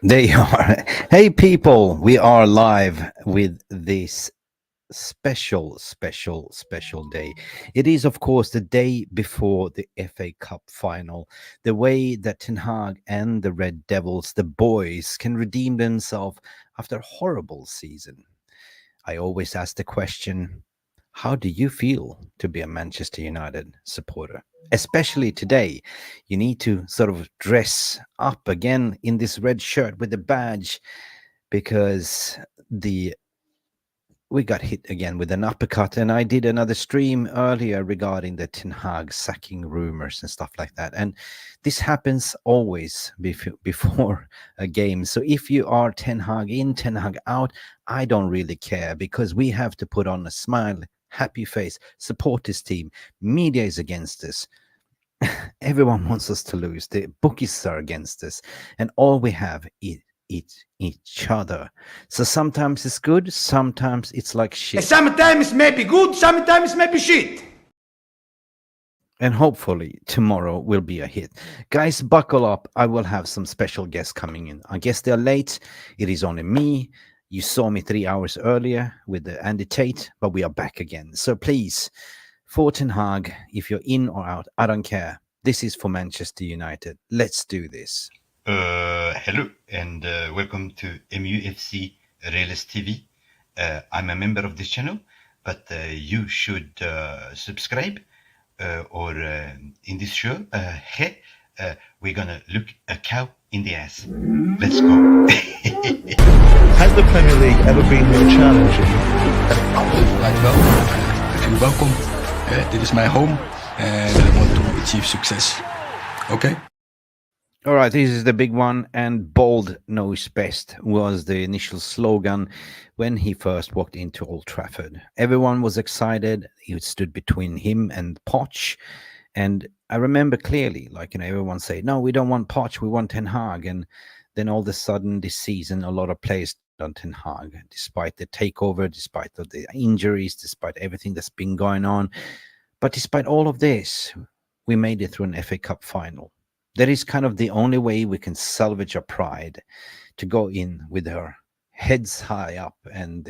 They are. Hey, people, we are live with this special day. It is, of course, the day before the FA Cup final. The way that Ten Hag and the Red Devils, the boys, can redeem themselves after a horrible season. I always ask the question, how do you feel to be a Manchester United supporter? Especially today, you need to sort of dress up again in this red shirt with the badge because the we got hit again with an uppercut. And I did another stream earlier regarding the Ten Hag sacking rumors and stuff like that. And this happens always before a game. So if you are Ten Hag in, Ten Hag out, I don't really care because we have to put on a smile, happy face, support this team. Media is against us. Everyone wants us to lose. The bookies are against us. And all we have is each other. So sometimes it's good, sometimes it's like shit. Sometimes maybe good, sometimes maybe shit. And hopefully tomorrow will be a hit. Guys, buckle up. I will have some special guests coming in. I guess they're late. It is only me. You saw me 3 hours earlier with the Andy Tate, but we are back again. So please, for Ten Hag, if you're in or out, I don't care. This is for Manchester United. Let's do this. Hello and welcome to MUFC Realist TV. I'm a member of this channel, but you should subscribe or in this show, we're gonna look a cow in the ass. Let's go. Has the Premier League ever been more challenging? En welkom. Dit is mijn home and I want to achieve success. Okay? All right, this is the big one, and bold knows best was the initial slogan when he first walked into Old Trafford. Everyone was excited. He stood between him and Poch, and I remember clearly, everyone say, no, we don't want Poch, we want Ten Hag. And then all of a sudden this season, a lot of players on Ten Hag, despite the takeover, despite the injuries, despite everything that's been going on. But despite all of this, we made it through an FA Cup final. That is kind of the only way we can salvage our pride, to go in with our heads high up and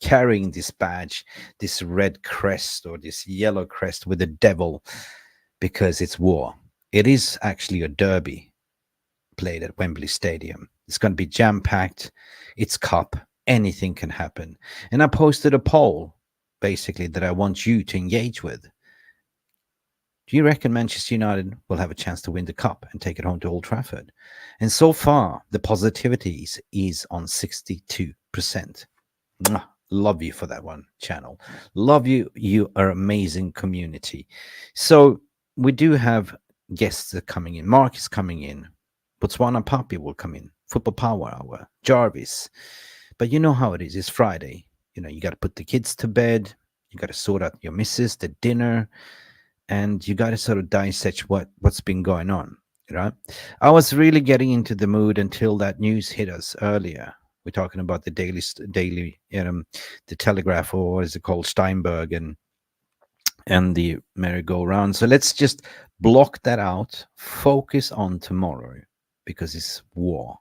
carrying this badge, this red crest or this yellow crest with the devil, because it's war. It is actually a derby played at Wembley Stadium. It's going to be jam-packed. It's cup. Anything can happen. And I posted a poll, basically, that I want you to engage with. Do you reckon Manchester United will have a chance to win the cup and take it home to Old Trafford? And so far, the positivity is on 62%. Love you for that one, channel. Love you. You are amazing community. So we do have guests that are coming in. Mark is coming in. Botswana Papi will come in. Football Power Hour. Jarvis. But you know how it is. It's Friday. You got to put the kids to bed. You got to sort out your missus, the dinner. And you got to sort of dissect what's been going on, right? I was really getting into the mood until that news hit us earlier. We're talking about the daily, the Telegraph, or what is it called, Steinberg, and the merry-go-round. So let's just block that out. Focus on tomorrow, because it's war.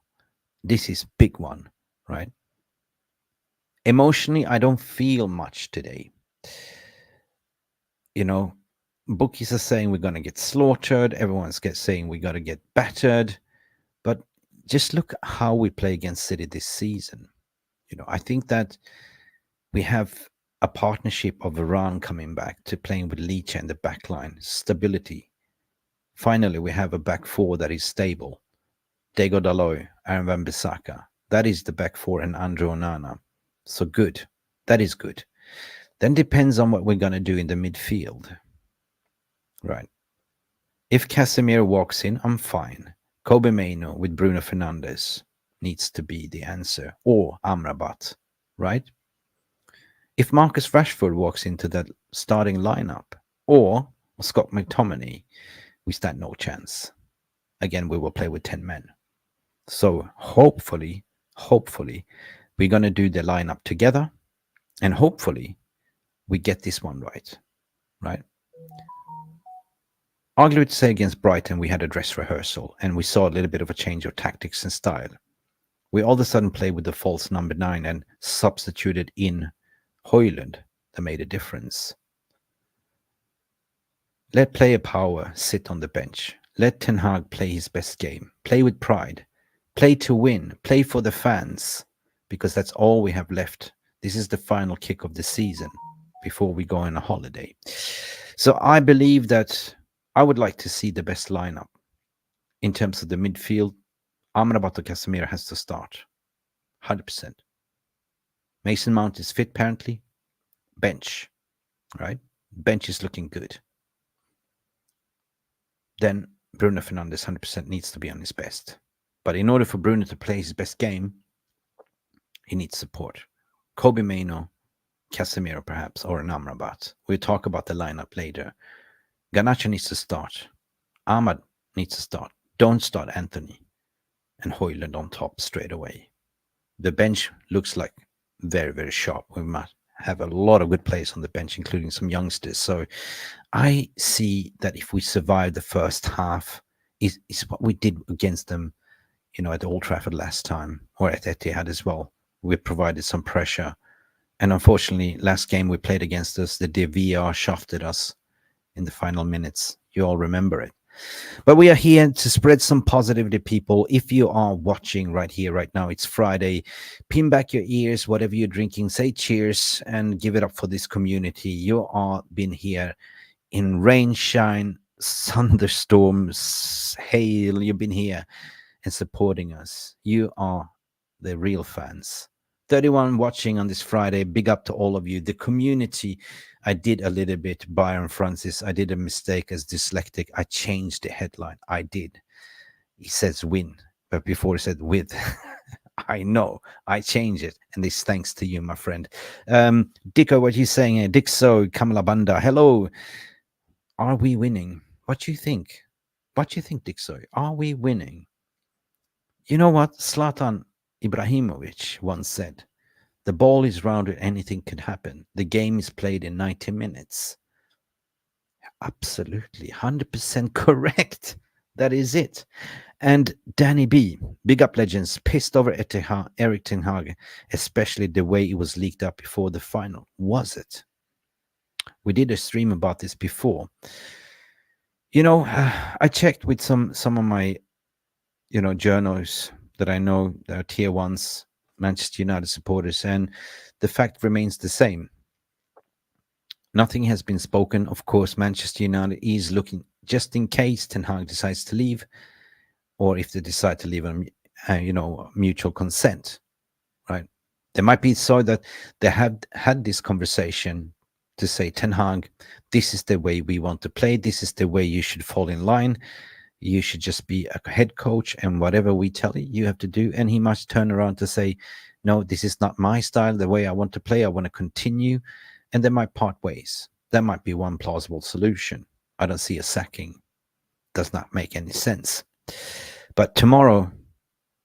This is big one, right? Emotionally, I don't feel much today. Bookies are saying we're going to get slaughtered. Everyone's saying we got to get battered. But just look how we play against City this season. I think that we have a partnership of Varane coming back to playing with Leach and the back line. Stability. Finally, we have a back four that is stable. Diego Dalot, Aaron Wan-Bissaka. That is the back four, and Andrew Onana. So good. That is good. Then depends on what we're going to do in the midfield. Right. If Casemiro walks in, I'm fine. Kobe Mainoo with Bruno Fernandes needs to be the answer. Or Amrabat, right? If Marcus Rashford walks into that starting lineup, or Scott McTominay, we stand no chance. Again, we will play with 10 men. So hopefully, we're going to do the lineup together. And hopefully, we get this one right? Arguably to say against Brighton, we had a dress rehearsal and we saw a little bit of a change of tactics and style. We all of a sudden played with the false number 9 and substituted in Højlund. That made a difference. Let player power sit on the bench. Let Ten Hag play his best game. Play with pride. Play to win. Play for the fans, because that's all we have left. This is the final kick of the season before we go on a holiday. So I believe that I would like to see the best lineup in terms of the midfield. Amrabat or Casemiro has to start. 100%. Mason Mount is fit apparently. Bench. Right? Bench is looking good. Then Bruno Fernandes 100% needs to be on his best. But in order for Bruno to play his best game, he needs support. Kobe Mainoo, Casemiro perhaps, or an Amrabat. We'll talk about the lineup later. Garnacho needs to start. Ahmad needs to start. Don't start Anthony and Højlund on top straight away. The bench looks like very, very sharp. We must have a lot of good players on the bench, including some youngsters. So I see that if we survive the first half, is what we did against them, at Old Trafford last time, or at Etihad as well. We provided some pressure. And unfortunately, last game we played against us, the VR shafted us in the final minutes. You all remember it. But we are here to spread some positivity, people. If you are watching right here, right now, it's Friday. Pin back your ears, whatever you're drinking, say cheers and give it up for this community. You are been here in rain, shine, thunderstorms, hail. You've been here and supporting us. You are the real fans. 31 watching on this Friday. Big up to all of you. The community, I did a little bit. Byron Francis, I did a mistake as dyslexic. I changed the headline. I did. He says win, but before he said with. I know. I changed it. And this thanks to you, my friend. Dicko, what are you saying here? Dixo, Kamala Banda. Hello. Are we winning? What do you think? What do you think, Dixo? Are we winning? You know what? Zlatan Ibrahimovic once said, the ball is rounded, anything could happen. The game is played in 90 minutes. Absolutely, 100% correct. That is it. And Danny B, big up legends, pissed over Erik Ten Hag, especially the way it was leaked up before the final. Was it? We did a stream about this before. I checked with some of my journals that I know that are tier ones, Manchester United supporters, and the fact remains the same. Nothing has been spoken. Of course, Manchester United is looking, just in case Ten Hag decides to leave, or if they decide to leave on, mutual consent, right? They might be so that they have had this conversation to say, Ten Hag, this is the way we want to play. This is the way you should fall in line. You should just be a head coach, and whatever we tell you, you have to do. And he must turn around to say, no, this is not my style, the way I want to play. I want to continue. And they might part ways. That might be one plausible solution. I don't see a sacking. Does not make any sense. But tomorrow,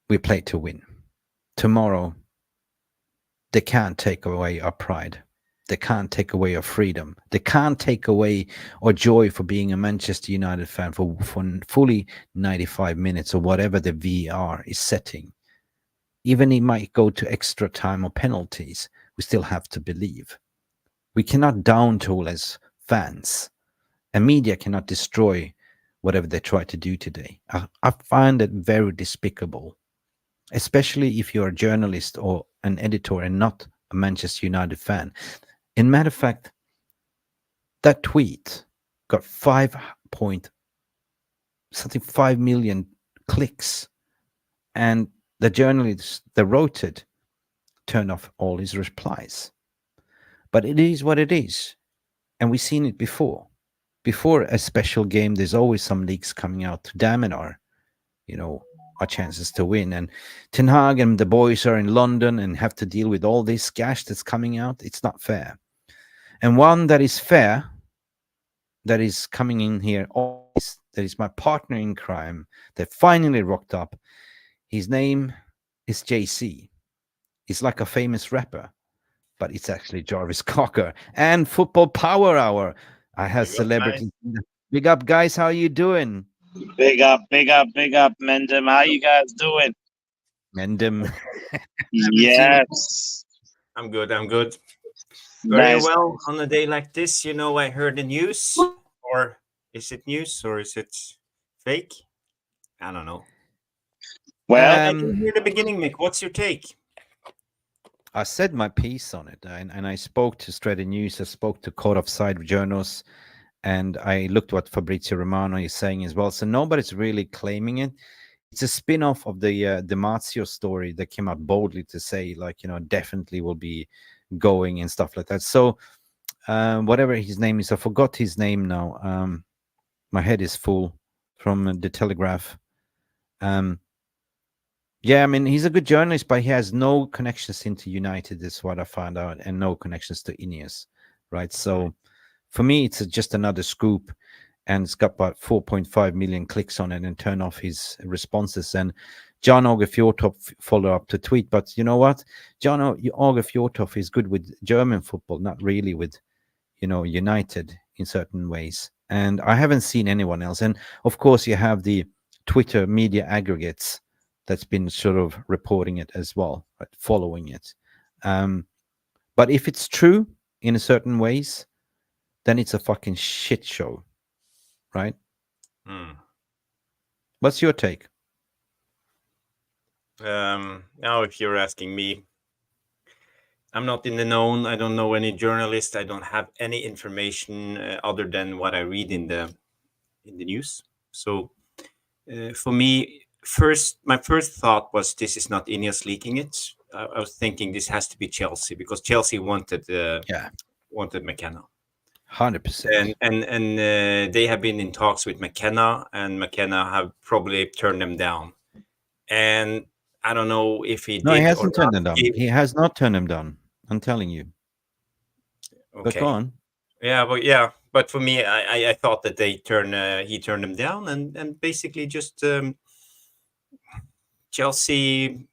we play to win. Tomorrow, they can't take away our pride. They can't take away our freedom. They can't take away our joy for being a Manchester United fan for fully 95 minutes or whatever the VR is setting. Even it might go to extra time or penalties, we still have to believe. We cannot down tool as fans. And media cannot destroy whatever they try to do today. I find it very despicable, especially if you're a journalist or an editor and not a Manchester United fan. In matter of fact, that tweet got 5 million clicks, and the journalist that wrote it turned off all his replies. But it is what it is, and we've seen it before. Before a special game, there's always some leaks coming out to damage our chances to win. And Ten Hag and the boys are in London and have to deal with all this gash that's coming out. It's not fair. And one that is fair, that is coming in here, that is my partner in crime, that finally rocked up. His name is JC. He's like a famous rapper, but it's actually Jarvis Cocker. And Football Power Hour. I have celebrities. Big up, guys. How are you doing? Big up, Mendem. How you guys doing? Mendem. Yes. I'm good. I'm good. Very Nice. well on a day like this. You know, I heard the news, or is it news or is it fake? I don't know. Well, I didn't hear the beginning, Mick. What's your take? I said my piece on it, and I spoke to Strata News, I spoke to Caught Offside journals, and I looked what Fabrizio Romano is saying as well. So nobody's really claiming it. It's a spin-off of the Marzio story that came out boldly to say, like, definitely will be going and stuff like that. So whatever his name is, I forgot his name now. My head is full from the Telegraph. Yeah, I mean, he's a good journalist, but he has no connections into United, is what I found out, and no connections to Ineos, right? So for me, it's just another scoop, and it's got about 4.5 million clicks on it and turn off his responses. And John Åge Fjortoft follow up to tweet, but you know what? John Åge Fjortoft is good with German football, not really with, United in certain ways. And I haven't seen anyone else. And of course, you have the Twitter media aggregates that's been sort of reporting it as well, right? Following it. But if it's true in a certain ways, then it's a fucking shit show, right? What's your take? Now, if you're asking me, I'm not in the known. I don't know any journalist. I don't have any information other than what I read in the news. So for me, my first thought was this is not Ineos leaking it. I was thinking this has to be Chelsea because Chelsea wanted McKenna. 100%. And they have been in talks with McKenna, and McKenna have probably turned them down. And I don't know if he No, did. he hasn't or turned not. them down. He has not turned them down. I'm telling you. Okay. But go on. But for me, I thought that he turned them down, and basically just Chelsea,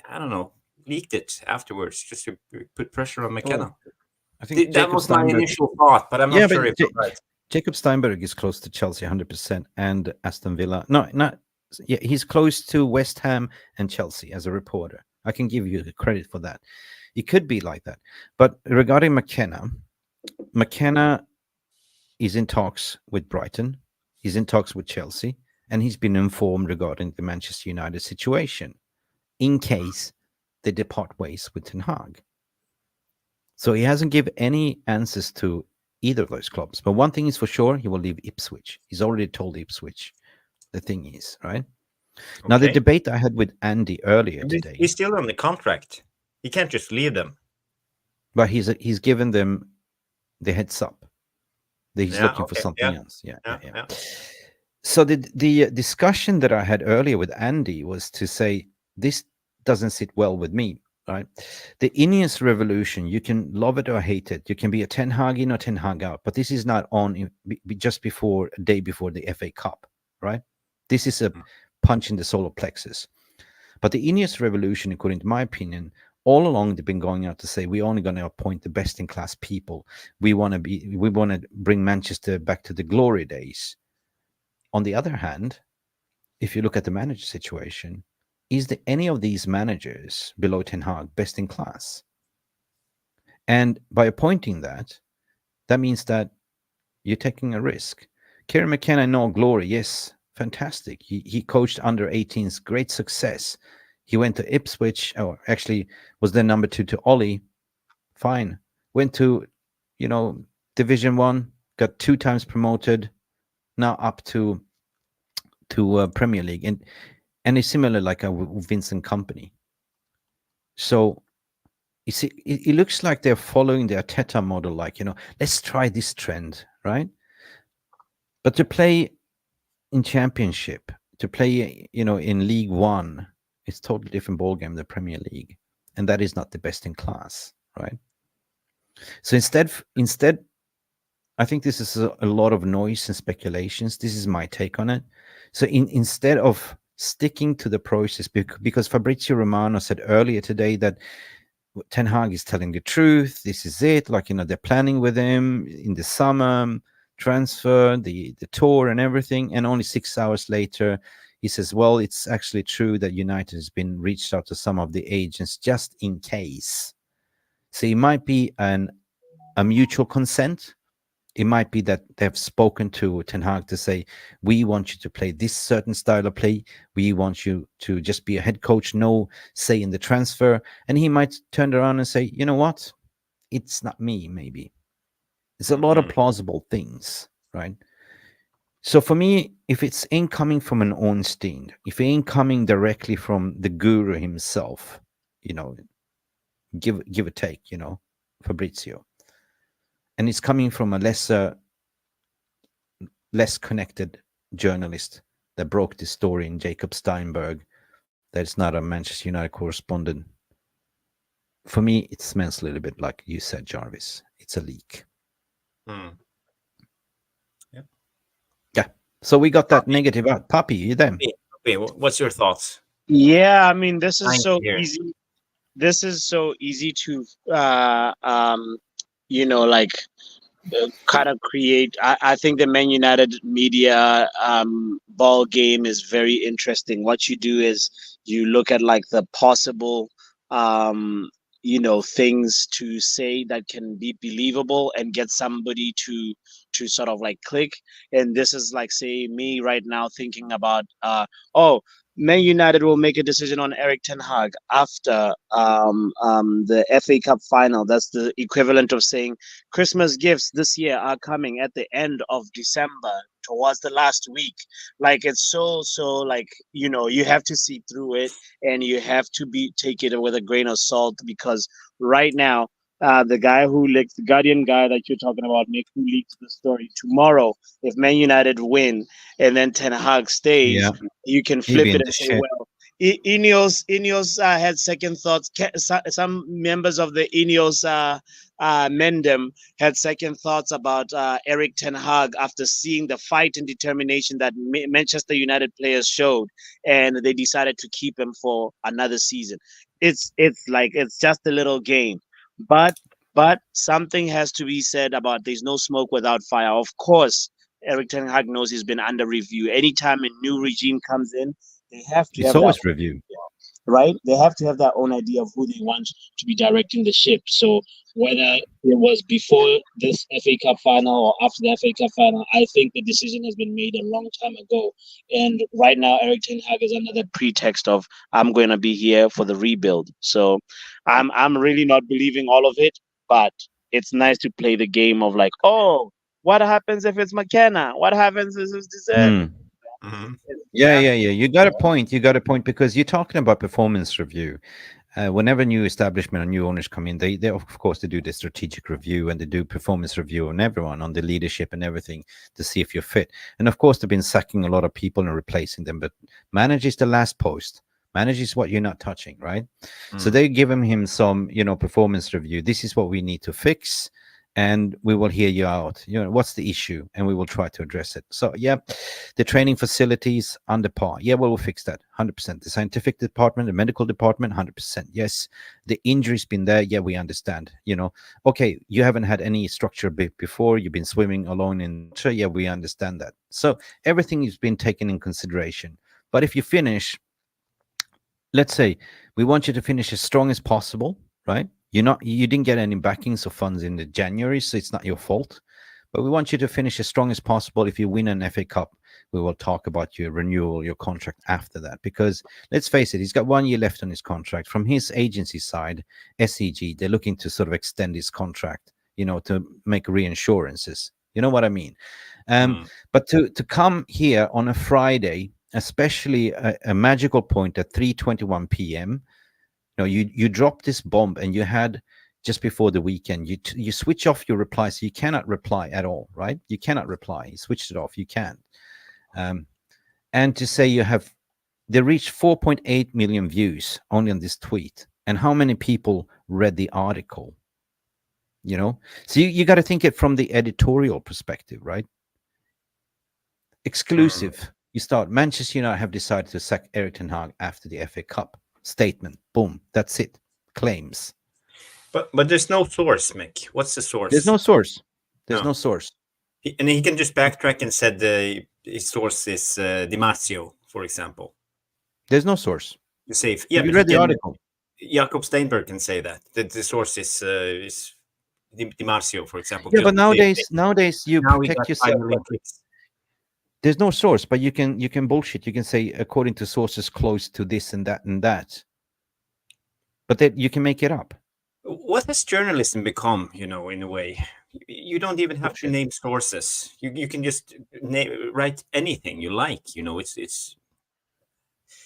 I don't know, leaked it afterwards just to put pressure on McKenna. I think that was my initial thought, but I'm not sure if it's right. Jacob Steinberg is close to Chelsea 100% and Aston Villa. No, not. Yeah, he's close to West Ham and Chelsea as a reporter. I can give you the credit for that. It could be like that. But regarding McKenna is in talks with Brighton. He's in talks with Chelsea. And he's been informed regarding the Manchester United situation in case they depart ways with Ten Hag. So he hasn't given any answers to either of those clubs. But one thing is for sure, he will leave Ipswich. He's already told Ipswich. The thing is, right? Okay. Now, the debate I had with Andy earlier today. He's still on the contract. He can't just leave them. But he's given them the heads up that he's looking for something else. Yeah. So the discussion that I had earlier with Andy was to say, this doesn't sit well with me, right? The Ineos revolution, you can love it or hate it. You can be a Ten Hag in or Ten Hag out, but this is not on just before, a day before the FA Cup, right? This is a punch in the solar plexus. But the Ineos revolution, according to my opinion, all along they've been going out to say we're only going to appoint the best in class people. We want to bring Manchester back to the glory days. On the other hand, if you look at the manager situation, is there any of these managers below Ten Hag best in class? And by appointing that means that you're taking a risk. Kieran McKenna in all glory, yes, fantastic. He coached under 18s, great success. He went to Ipswich, or actually was then number 2 to Ollie. Fine. Went to, Division 1, got 2 times promoted, now up to Premier League. And it's similar like a Vincent Kompany. So you see, it looks like they're following the Arteta model, like, let's try this trend, right? But to play in Championship, to play, in League One, it's a totally different ballgame than the Premier League. And that is not the best in class, right? So instead, I think this is a lot of noise and speculations. This is my take on it. So instead of sticking to the process, because Fabrizio Romano said earlier today that Ten Hag is telling the truth. This is it. Like, they're planning with him in the summer, transfer, the tour and everything. And only 6 hours later, He says, well, it's actually true that United has been reached out to some of the agents just in case. So it might be a mutual consent. It might be that they've spoken to Ten Hag to say, we want you to play this certain style of play. We want you to just be a head coach, no say in the transfer. And he might turn around and say, you know what? It's not me, maybe. There's a lot of plausible things, right? So for me, if it's incoming from an Ornstein, if it's incoming directly from the guru himself, give a take, Fabrizio, and it's coming from a less connected journalist that broke this story in Jacob Steinberg, that's not a Manchester United correspondent. For me, it smells a little bit like you said, Jarvis. It's a leak. Yep. Yeah. So we got that negative out. Puppy, you there? Okay, what's your thoughts? Yeah, I mean, this is so Here. easy. This is so easy to, kind of create. I think the Man United media ball game is very interesting. What you do is you look at like the possible, things to say that can be believable and get somebody to sort of like click. And this is like, say, me right now thinking about, Man United will make a decision on Eric Ten Hag after the FA Cup final. That's the equivalent of saying Christmas gifts this year are coming at the end of December, towards the last week. Like, it's so like, you have to see through it, and you have to take it with a grain of salt, because right now, the guy who leaked, the Guardian guy that you're talking about, Mick, who leaked the story, tomorrow, if Man United win and then Ten Hag stays, you can flip it and say, well, Ineos had second thoughts. Some members of the Ineos Mendem had second thoughts about Eric Ten Hag after seeing the fight and determination that Manchester United players showed, and they decided to keep him for another season. It's just a little game, but something has to be said about there's no smoke without fire. Of course, Eric Ten Hag knows he's been under review. Anytime a new regime comes in, they have to have always review, right? They have to have their own idea of who they want to be directing the ship. So whether it was before this FA Cup final or after the FA Cup final, I think the decision has been made a long time ago. And right now, Eric Ten Hag is under the pretext of, I'm going to be here for the rebuild. So I'm really not believing all of it, but it's nice to play the game of like, oh, what happens if it's McKenna? What happens if it's this? Yeah. You got a point. Because you're talking about performance review. Whenever new establishment or new owners come in, they of course they do the strategic review, and they do performance review on everyone, on the leadership and everything, to see if you're fit. And of course, they've been sacking a lot of people and replacing them. But manager is the last post. Manager is what you're not touching, right? So they give him some, performance review. This is what we need to fix, and we will hear you out. What's the issue, and we will try to address it. So the training facilities under par. We'll fix that 100%. The scientific department, the medical department, 100%. Yes, the injury's been there. We understand. Okay, you haven't had any structure before. You've been swimming alone in. So we understand that. So everything has been taken in consideration. But if you finish, let's say we want you to finish as strong as possible, right? You didn't get any backings or funds in the January, so it's not your fault. But we want you to finish as strong as possible. If you win an FA Cup, we will talk about your renewal, your contract after that. Because let's face it, he's got 1 year left on his contract. From his agency side, SEG, they're looking to sort of extend his contract, to make reinsurances. You know what I mean? But to come here on a Friday, especially a magical point at 3:21 p.m., you drop this bomb, and you had just before the weekend, you switch off your reply, so you cannot reply at all, right? You cannot reply. You switched it off. You can't. And to say they reached 4.8 million views only on this tweet, and how many people read the article? So you got to think it from the editorial perspective, right? Exclusive. You start. Manchester United have decided to sack Eric Ten Hag after the FA Cup. Statement. Boom. That's it. Claims. But there's no source, Mick. What's the source? There's no source. There's no source. And he can just backtrack and said his source is Di Marzio for example. There's no source. You say, Yeah, but you read the can, article. Jakob Steinberg can say that the source is Di Marzio, for example. Yeah, but Just nowadays you now we protect got 5 yourself. million clicks. There's no source, but you can bullshit. You can say according to sources close to this and that and that. But then you can make it up. What has journalism become, in a way? You don't even have to Bullshit. name sources. You can just write anything you like. It's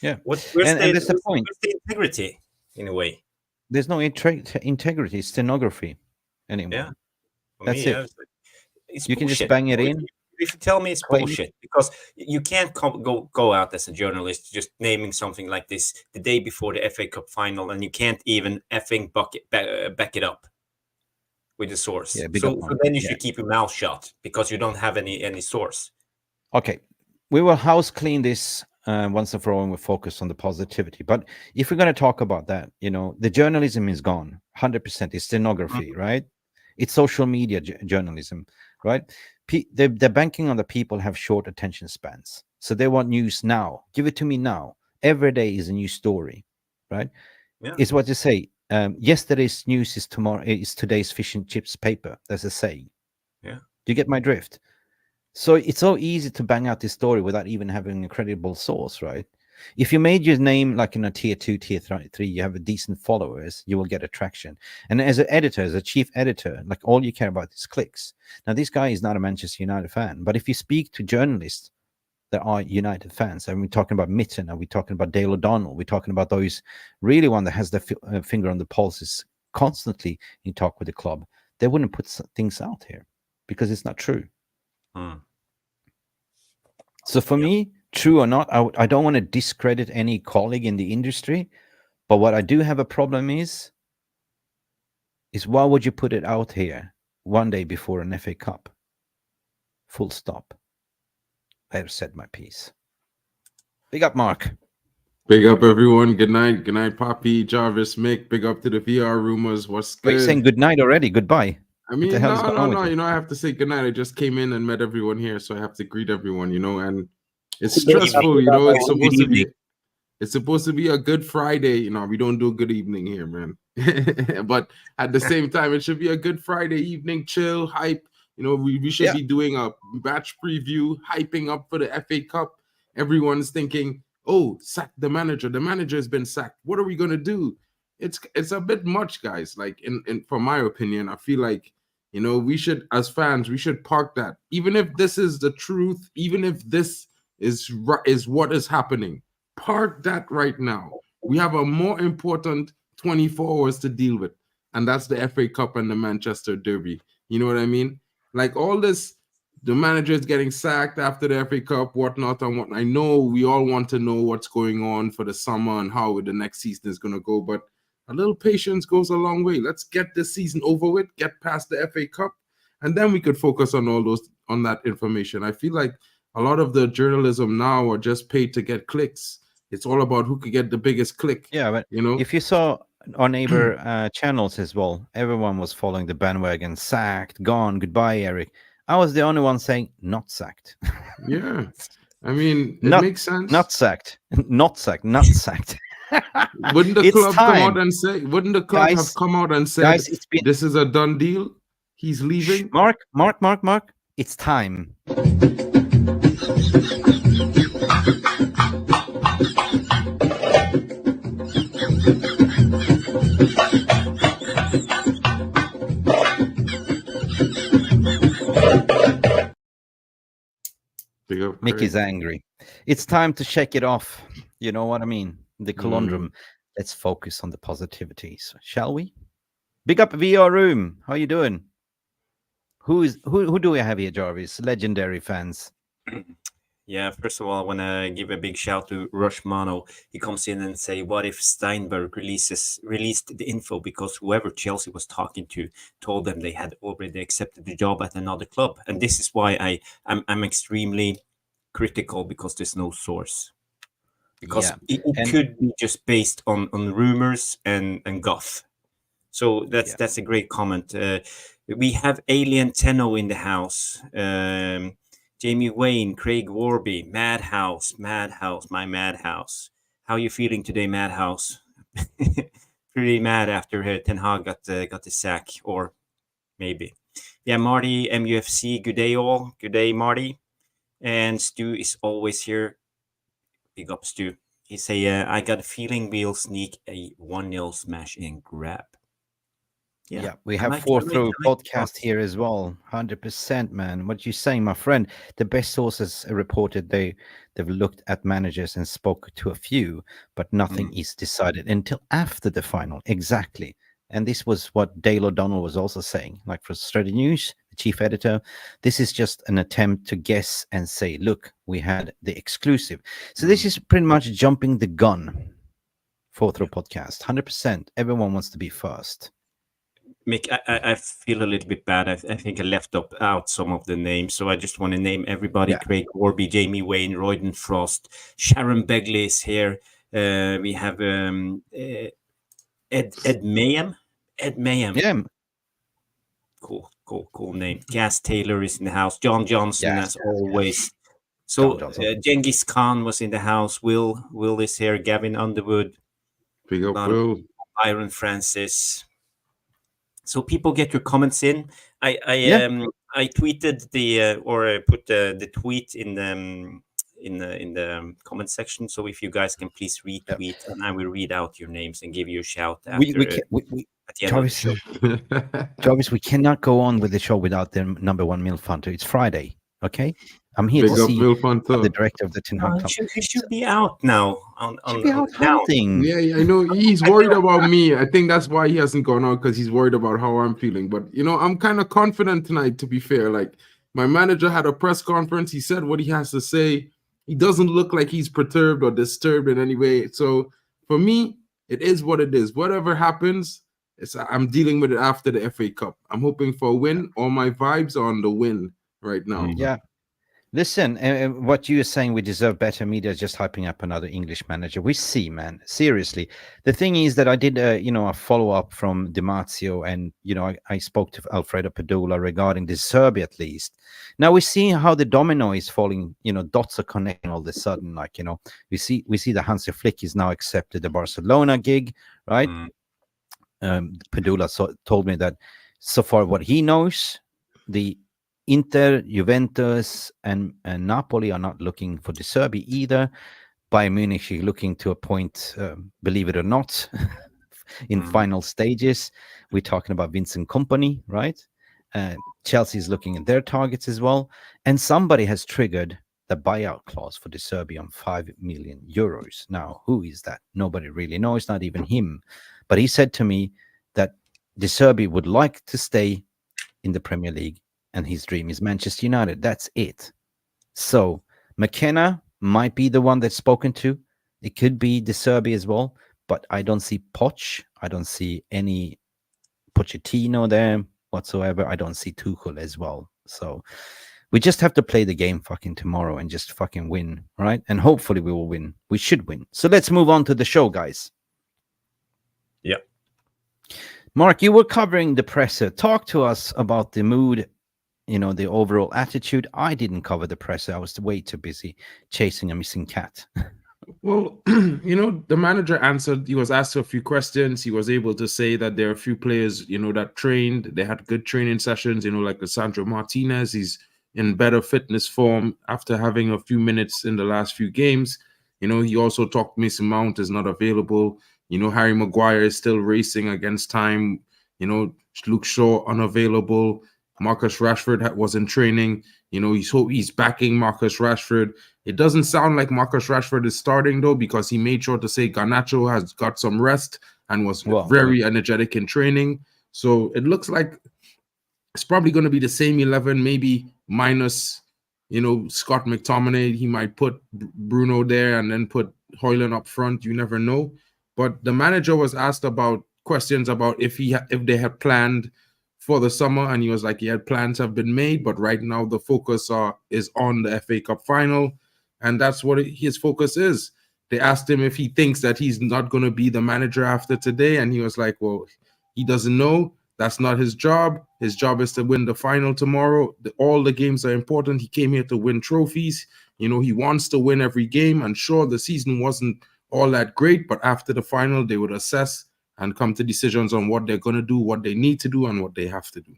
Yeah. where's And that's the point. Where's the integrity, in a way? There's no integrity, stenography anymore. Yeah. For That's me, it. It's You can just bullshit. bang it If- in. If you tell me it's claim it. bullshit, because you can't go out as a journalist just naming something like this the day before the FA Cup final, and you can't even effing back it up with the source. Yeah, big so up on then you it. should keep your mouth shut because you don't have any source. Okay, we will house clean this once and for all, and we'll focus on the positivity. But if we're going to talk about that, the journalism is gone 100%. It's stenography, right? It's social media journalism, right? They're banking on the people have short attention spans, so they want news now. Give it to me now. Every day is a new story, right? Yeah. It's what you say. Yesterday's news is today's fish and chips paper. That's a saying. Yeah. Do you get my drift? So it's so easy to bang out this story without even having a credible source, right? If you made your name like in a tier 2, tier 3, you have a decent followers, you will get attraction. And as an editor, as a chief editor, like all you care about is clicks. Now, this guy is not a Manchester United fan, but if you speak to journalists that are United fans, and we're talking about Mitten, and we're talking about Dale O'Donnell, we're talking about those really one that has the finger on the pulse is constantly in talk with the club, they wouldn't put things out here because it's not true. So for me, true or not, I don't want to discredit any colleague in the industry, but what I do have a problem is why would you put it out here one day before an FA Cup? Full stop. I have said my piece. Big up, Mark. Big up, everyone. Good night. Good night, Poppy, Jarvis, Mick. Big up to the VR rumors. What's Are you good? saying good night already? Goodbye. I mean, the hell is no. going on with you? You know, I have to say good night. I just came in and met everyone here, so I have to greet everyone. And it's stressful. It's supposed to be a good Friday. We don't do a good evening here, man. But at the same time, it should be a good Friday evening, chill, hype. We should be doing a match preview, hyping up for the FA Cup. Everyone's thinking, oh, sack the manager. The manager has been sacked. What are we gonna do? It's a bit much, guys. Like, from my opinion, I feel like we should, as fans, we should park that. Even if this is the truth, even if this is what is happening, park that right now. We have a more important 24 hours to deal with, and that's the FA Cup and the Manchester Derby. You know what I mean? Like all this, the manager is getting sacked after the FA Cup, whatnot and whatnot. I know we all want to know what's going on for the summer and how the next season is going to go, but a little patience goes a long way. Let's get this season over with, get past the FA Cup, and then we could focus on on that information. I feel like a lot of the journalism now are just paid to get clicks. It's all about who could get the biggest click. Yeah, but if you saw our neighbor channels as well, everyone was following the bandwagon. Sacked, gone, goodbye, Eric. I was the only one saying not sacked. Yeah, I mean, it makes sense. Not sacked, not sacked, not sacked. Wouldn't the club come out and say? Wouldn't the club have come out and said, guys, "This is a done deal. He's leaving." Mark. It's time. Mick is angry. It's time to shake it off. You know what I mean? The conundrum. Let's focus on the positivities, shall we? Big up VR Room. How you doing? Who do we have here, Jarvis? Legendary fans. Yeah, first of all, I want to give a big shout to Rush Mano. He comes in and say, what if Steinberg released the info because whoever Chelsea was talking to told them they had already accepted the job at another club? And this is why I'm extremely critical, because there's no source. Because it could be just based on rumors and guff. So that's a great comment. We have Alien Tenno in the house. Jamie Wayne, Craig Warby, Madhouse, my Madhouse. How are you feeling today, Madhouse? Pretty mad after Ten Hag got the sack, or maybe. Yeah, Marty, MUFC, good day all. Good day, Marty. And Stu is always here. Big up, Stu. He say, I got a feeling we'll sneak a 1-0 smash and grab. Yeah, we have four through podcast here as well. 100%, man. What you saying, my friend? The best sources reported they've looked at managers and spoke to a few, but nothing is decided until after the final. Exactly. And this was what Dale O'Donnell was also saying. Like for Strategy News, the chief editor, this is just an attempt to guess and say, look, we had the exclusive. So this is pretty much jumping the gun. Four through podcast. 100%. Everyone wants to be first. Mick, I feel a little bit bad. I think I left out some of the names, so I just want to name everybody. Yeah. Craig Warby, Jamie Wayne, Royden Frost, Sharon Begley is here. We have Ed Mayhem. Ed Mayhem. Yeah. Cool name. Cass Taylor is in the house. John Johnson, as always. So Genghis Khan was in the house. Will is here. Gavin Underwood. Big up, Will. Byron Francis. So people get your comments in. I tweeted or put the tweet in the comment section. So if you guys can please retweet, and I will read out your names and give you a shout after. At the end Jarvis, of the show. Jarvis, we cannot go on with the show without the number one Milf Hunter. It's Friday, okay? I'm here to see the director of the Tin Hag Club. He should be out now. Should be out hunting. Yeah, I know. He's worried about me. I think that's why he hasn't gone out, because he's worried about how I'm feeling. But, I'm kind of confident tonight, to be fair. Like, my manager had a press conference. He said what he has to say. He doesn't look like he's perturbed or disturbed in any way. So, for me, it is what it is. Whatever happens, I'm dealing with it after the FA Cup. I'm hoping for a win. All my vibes are on the win right now. Yeah. Listen, what you are saying, we deserve better. Media is just hyping up another English manager. We see, man. Seriously. The thing is that I did, a follow-up from Di Marzio, and, I spoke to Alfredo Padula regarding the Serbia at least. Now we see how the domino is falling, dots are connecting all of a sudden. Like, we see that Hansi Flick is now accepted the Barcelona gig, right? Padula told me that so far what he knows, the Inter, Juventus, and Napoli are not looking for De Zerbi either. Bayern Munich is looking to appoint, believe it or not, in final stages. We're talking about Vincent Kompany, right? Chelsea is looking at their targets as well. And somebody has triggered the buyout clause for De Zerbi on 5 million euros. Now, who is that? Nobody really knows, not even him. But he said to me that De Zerbi would like to stay in the Premier League, and his dream is Manchester United. That's it. So McKenna might be the one that's spoken to. It could be De Zerbi as well, but I don't see Poch. I don't see any Pochettino there whatsoever. I don't see Tuchel as well. So we just have to play the game fucking tomorrow and just fucking win, right? And hopefully we will win. We should win. So let's move on to the show, guys. Yeah. Mark, you were covering the presser. Talk to us about the mood, the overall attitude. I didn't cover the presser. I was way too busy chasing a missing cat. Well, the manager answered. He was asked a few questions. He was able to say that there are a few players, that trained. They had good training sessions, like Lisandro Martinez. He's in better fitness form after having a few minutes in the last few games. He also talked Mason Mount is not available. Harry Maguire is still racing against time. Luke Shaw unavailable. Marcus Rashford was in training. He's backing Marcus Rashford. It doesn't sound like Marcus Rashford is starting, though, because he made sure to say Garnacho has got some rest and was very energetic in training. So it looks like it's probably going to be the same 11, maybe minus, Scott McTominay. He might put Bruno there and then put Højlund up front. You never know. But the manager was asked about questions about if they had planned for the summer, and he was like, plans have been made, but right now the focus is on the FA Cup final, and that's what his focus is. They asked him if he thinks that he's not going to be the manager after today, and he was like, well, he doesn't know. That's not his job. His job is to win the final tomorrow. All the games are important. He came here to win trophies. You know, he wants to win every game. And sure, the season wasn't all that great, but after the final, they would assess and come to decisions on what they're going to do, what they need to do, and what they have to do.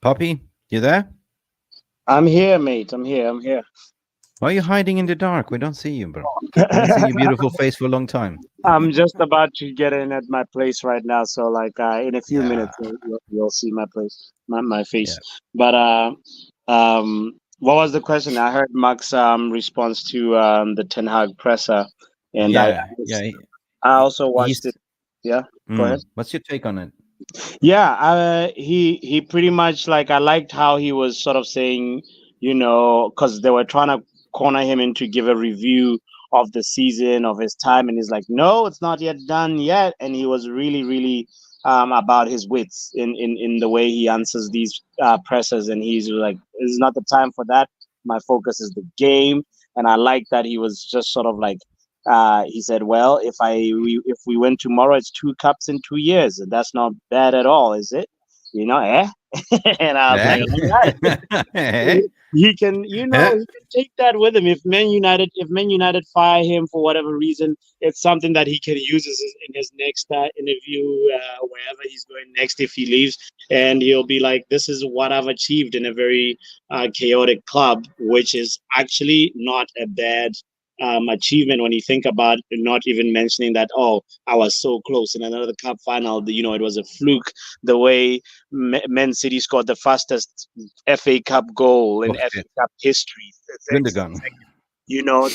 Poppy, you there? I'm here, mate. I'm here. Why are you hiding in the dark? We don't see you, bro. I haven't seen your beautiful face for a long time. I'm just about to get in at my place right now, so like in a few Yeah. minutes you'll see my place, my face. Yeah. But what was the question? I heard Mark's response to the Ten Hag presser, and Yeah. I also watched it. Yeah, go ahead. What's your take on it? Yeah, he pretty much, like, I liked how he was sort of saying, you know, because they were trying to corner him in to give a review of the season, of his time, and he's like, no, it's not yet done yet, and he was really about his wits in the way he answers these pressers, and he's like, it's not the time for that. My focus is the game, and I like that he was just sort of like, he said, well, if we win tomorrow, it's 2 cups in 2 years, and that's not bad at all, is it? You know, and I was like, all right. He can, you know, he can take that with him. If Man United fire him for whatever reason, it's something that he can use in his next interview, wherever he's going next if he leaves, and he'll be like, this is what I've achieved in a very chaotic club, which is actually not a bad achievement when you think about it, not even mentioning that, oh, I was so close in another cup final, you know, it was a fluke the way Man City scored the fastest FA Cup goal in FA Cup history. You know,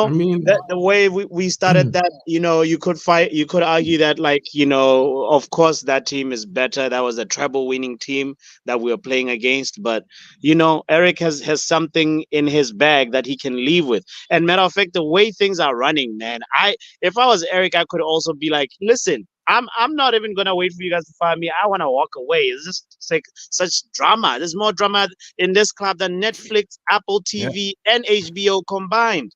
I mean, the way we started that, you know, you could argue that, like, you know, of course that team is better. That was a treble winning team that we were playing against. But, you know, Eric has something in his bag that he can leave with. And matter of fact, the way things are running, man, if I was Eric, I could also be like, listen, I'm not even gonna wait for you guys to fire me. I want to walk away. It's just like such drama. There's more drama in this club than Netflix, Apple TV, and HBO combined.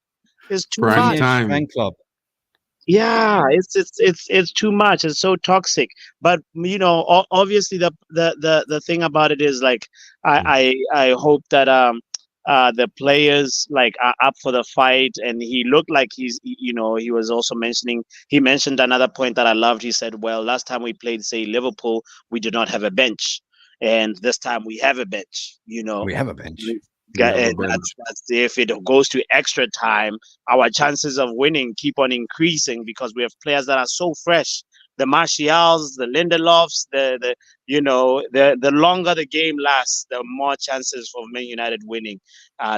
It's too much. Fan club. Yeah, it's too much. It's so toxic. But, you know, obviously the thing about it is, like, I hope that the players, like, are up for the fight, and he looked like he was also he mentioned another point that I loved. He said, well, last time we played, say, Liverpool, we did not have a bench, and this time we have a bench. You know, we have a bench. And that's if it goes to extra time, our chances of winning keep on increasing, because we have players that are so fresh. The Martials, the Lindelofs, the longer the game lasts, the more chances for Man United winning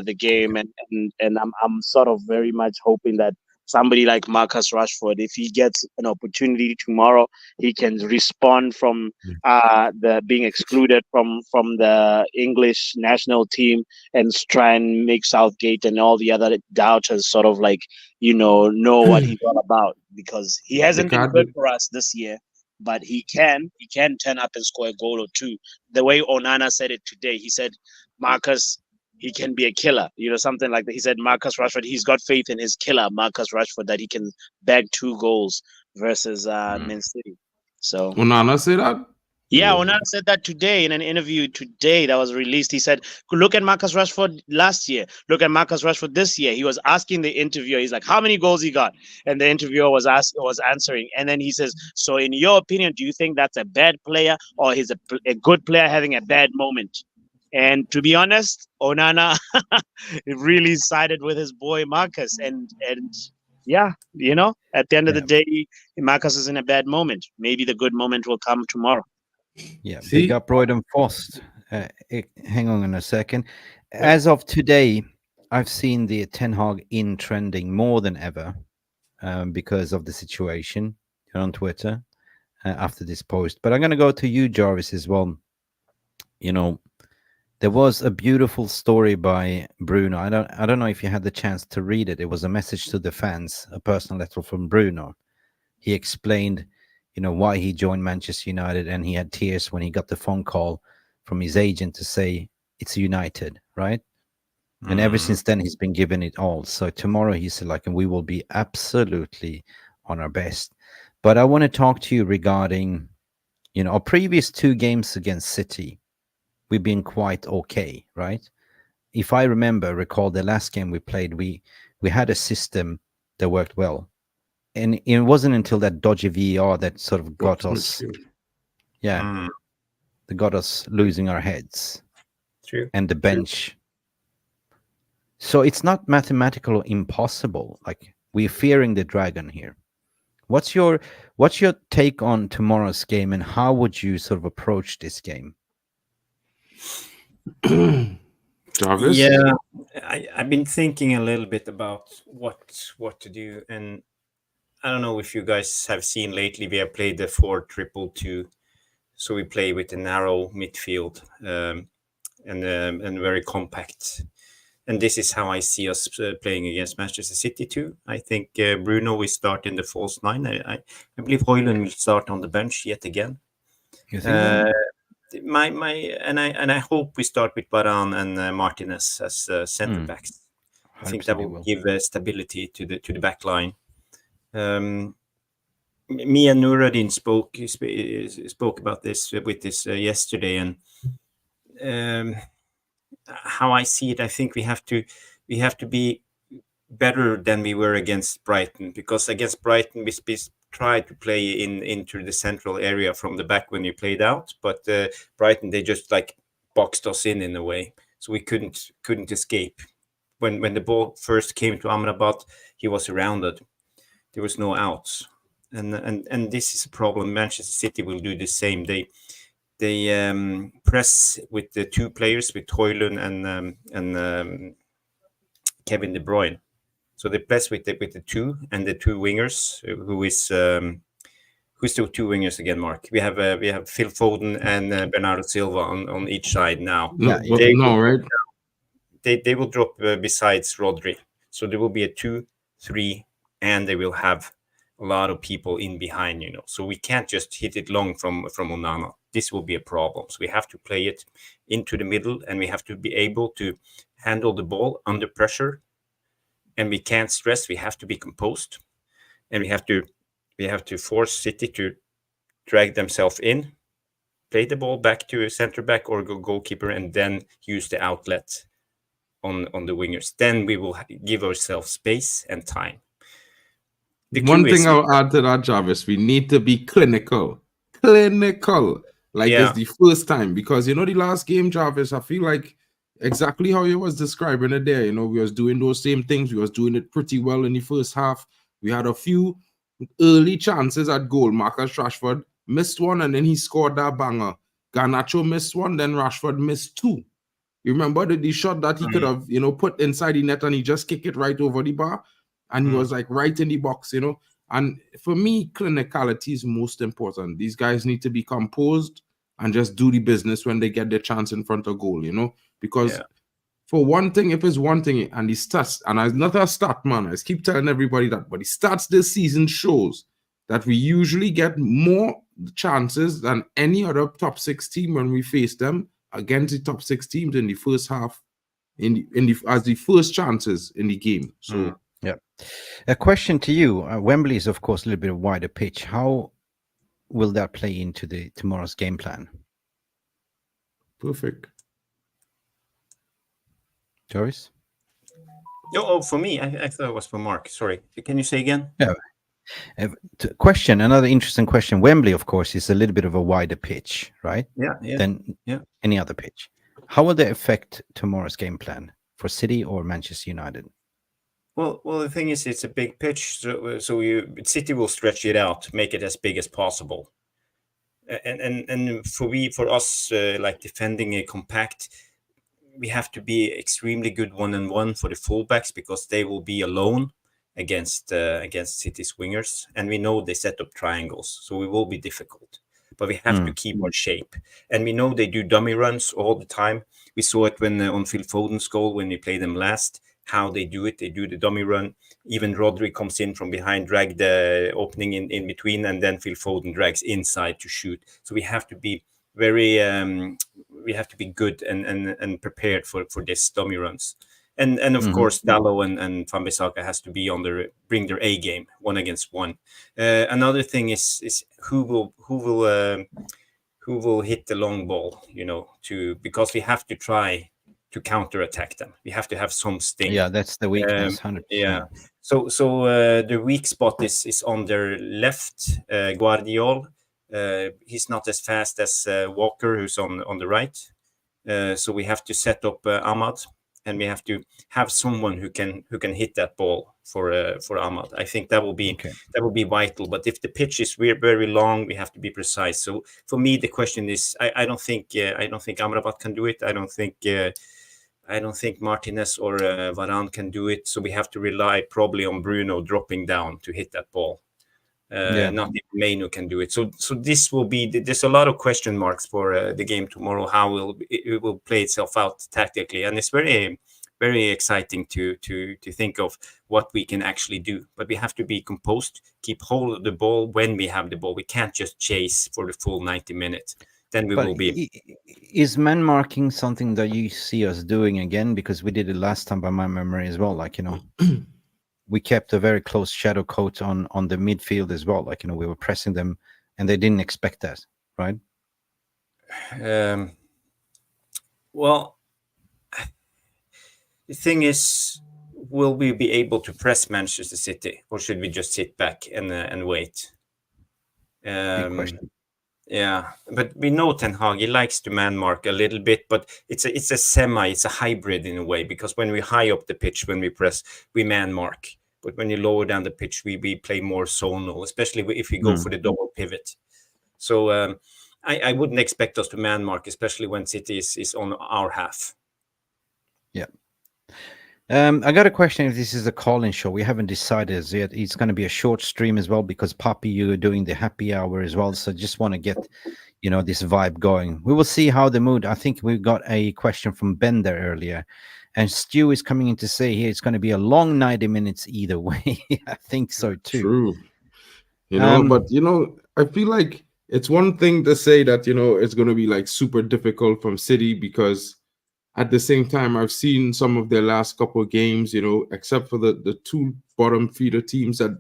the game. And I'm sort of very much hoping that somebody like Marcus Rashford, if he gets an opportunity tomorrow, he can respond from the being excluded from the English national team, and try and make Southgate and all the other doubters sort of like, know what he's all about, because he hasn't been good for us this year, but he can turn up and score a goal or two. The way Onana said it today, he said, Marcus, he can be a killer, something like that. He said, Marcus Rashford, he's got faith in his killer, Marcus Rashford, that he can bag 2 goals versus Man City. So Onana said that? Yeah, Onana said that today in an interview today that was released. He said, look at Marcus Rashford last year. Look at Marcus Rashford this year. He was asking the interviewer, he's like, how many goals he got? And the interviewer was answering. And then he says, so in your opinion, do you think that's a bad player, or he's a good player having a bad moment? And to be honest, Onana really sided with his boy Marcus. And yeah, at the end of the day, Marcus is in a bad moment. Maybe the good moment will come tomorrow. Yeah, big up Royden Fost. Hang on a second. As of today, I've seen the Ten Hag in trending more than ever because of the situation on Twitter after this post. But I'm going to go to you, Jarvis, as well. There was a beautiful story by Bruno. I don't know if you had the chance to read it. It was a message to the fans, a personal letter from Bruno. He explained why he joined Manchester United, and he had tears when he got the phone call from his agent to say it's United, right? And ever since then, he's been giving it all. So tomorrow, he said, and we will be absolutely on our best. But I want to talk to you regarding, our previous 2 games against City. We've been quite okay, right? If I recall the last game we played, we had a system that worked well. And it wasn't until that dodgy VAR that sort of got us, that got us losing our heads. True. And the bench. So it's not mathematical impossible. Like, we're fearing the dragon here. What's your take on tomorrow's game, and how would you sort of approach this game? Jarvis? Yeah, I've been thinking a little bit about what to do, and I don't know if you guys have seen lately. We have played the 4-2-2, so we play with a narrow midfield and very compact. And this is how I see us playing against Manchester City too. I think Bruno will start in the false 9. I believe Højlund will start on the bench yet again. You think so? I hope we start with Varane and Martinez as centre backs. I think that will give stability to the back line. Me and Nuruddin spoke about this yesterday, and how I see it, I think we have to be better than we were against Brighton, because against Brighton we tried to play into the central area from the back when we played out, but Brighton, they just like boxed us in a way, so we couldn't escape. When the ball first came to Amrabat, he was surrounded. There was no outs, and this is a problem. Manchester City will do the same. They press with the 2 players, with Højlund and Kevin De Bruyne. So they press with the 2 and the 2 wingers. Who's the 2 wingers again, Mark? We have Phil Foden and Bernardo Silva on each side now. Right? They will drop besides Rodri. So there will be a 2-3, and they will have a lot of people in behind, So we can't just hit it long from Onana. This will be a problem. So we have to play it into the middle, and we have to be able to handle the ball under pressure. And we can't stress. We have to be composed, and we have to force City to drag themselves in, play the ball back to a center back or goalkeeper, and then use the outlet on the wingers. Then we will give ourselves space and time. One thing I'll add to that, Jarvis, we need to be clinical. It's the first time, because the last game, Jarvis, I feel like exactly how you was describing it there. We was doing those same things. We was doing it pretty well in the first half. We had a few early chances at goal. Marcus Rashford missed one, and then he scored that banger. Garnacho missed one, then Rashford missed 2. You remember the shot that he could have, put inside the net, and he just kicked it right over the bar, and he was like right in the box, And for me, clinicality is most important. These guys need to be composed and just do the business when they get their chance in front of goal, because for one thing, if it's one thing, and the stats, and I'm not a stat man, I keep telling everybody that, but the stats this season shows that we usually get more chances than any other top 6 team when we face them against the top 6 teams in the first half, as the first chances in the game. So a question to you. Wembley is, of course, a little bit of wider pitch. How will that play into tomorrow's game plan? Perfect. Jarvis? Oh, for me, I thought it was for Mark. Sorry, can you say again? Yeah. Question. Another interesting question. Wembley, of course, is a little bit of a wider pitch, right? Than any other pitch. How will they affect tomorrow's game plan for City or Manchester United? Well, the thing is, it's a big pitch, so City will stretch it out, make it as big as possible. And for us, like defending a compact, we have to be extremely good 1-on-1 for the fullbacks, because they will be alone against City's wingers, and we know they set up triangles, so we will be difficult. But we have to keep our shape, and we know they do dummy runs all the time. We saw it on Phil Foden's goal when we played them last. How they do it, they do the dummy run. Even Rodri comes in from behind, drag the opening in between, and then Phil Foden drags inside to shoot. So we have to be very, we have to be good and prepared for this dummy runs. And of Mhm. course, Dalot and Van Bissaka has to be on bring their A game, 1-against-1. Another thing is who will hit the long ball, because we have to try to counterattack them. We have to have some sting. Yeah, that's the weakness, 100%. Yeah. So the weak spot is on their left. Guardiol. He's not as fast as Walker, who's on the right. So we have to set up Ahmad, and we have to have someone who can hit that ball for Ahmad. I think that will be vital. But if the pitch is very long, we have to be precise. So for me, the question is, I don't think Amrabat can do it. I don't think Martinez or Varane can do it. So we have to rely probably on Bruno dropping down to hit that ball. Not if Mainu can do it. So this will be. There's a lot of question marks for the game tomorrow. How it will play itself out tactically, and it's very, very exciting to think of what we can actually do. But we have to be composed, keep hold of the ball when we have the ball. We can't just chase for the full 90 minutes. Then we will be. Is man marking something that you see us doing again? Because we did it last time, by my memory as well. We kept a very close shadow coat on the midfield as well. We were pressing them, and they didn't expect that, right? Well, the thing is, will we be able to press Manchester City, or should we just sit back and wait? Big question. Yeah, but we know Ten Hag, he likes to man mark a little bit, but it's a hybrid in a way, because when we high up the pitch, when we press, we man mark. But when you lower down the pitch, we play more zonal, especially if we go for the double pivot. So I wouldn't expect us to man mark, especially when City is on our half. Yeah. I got a question if this is a call-in show. We haven't decided as yet. It's going to be a short stream as well, because Papi, you're doing the happy hour as well. So just want to get, this vibe going. We will see how the mood. I think we got a question from Ben there earlier. And Stu is coming in to say here it's going to be a long 90 minutes either way. I think so too. True. But I feel like it's one thing to say that, it's going to be like super difficult from City, because at the same time, I've seen some of their last couple of games, except for the two bottom feeder teams that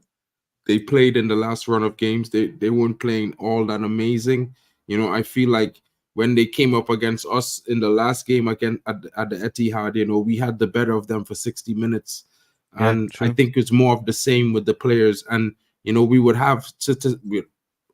they played in the last run of games, they weren't playing all that amazing. I feel like when they came up against us in the last game again at the Etihad, we had the better of them for 60 minutes. And I think it's more of the same with the players. And, we would have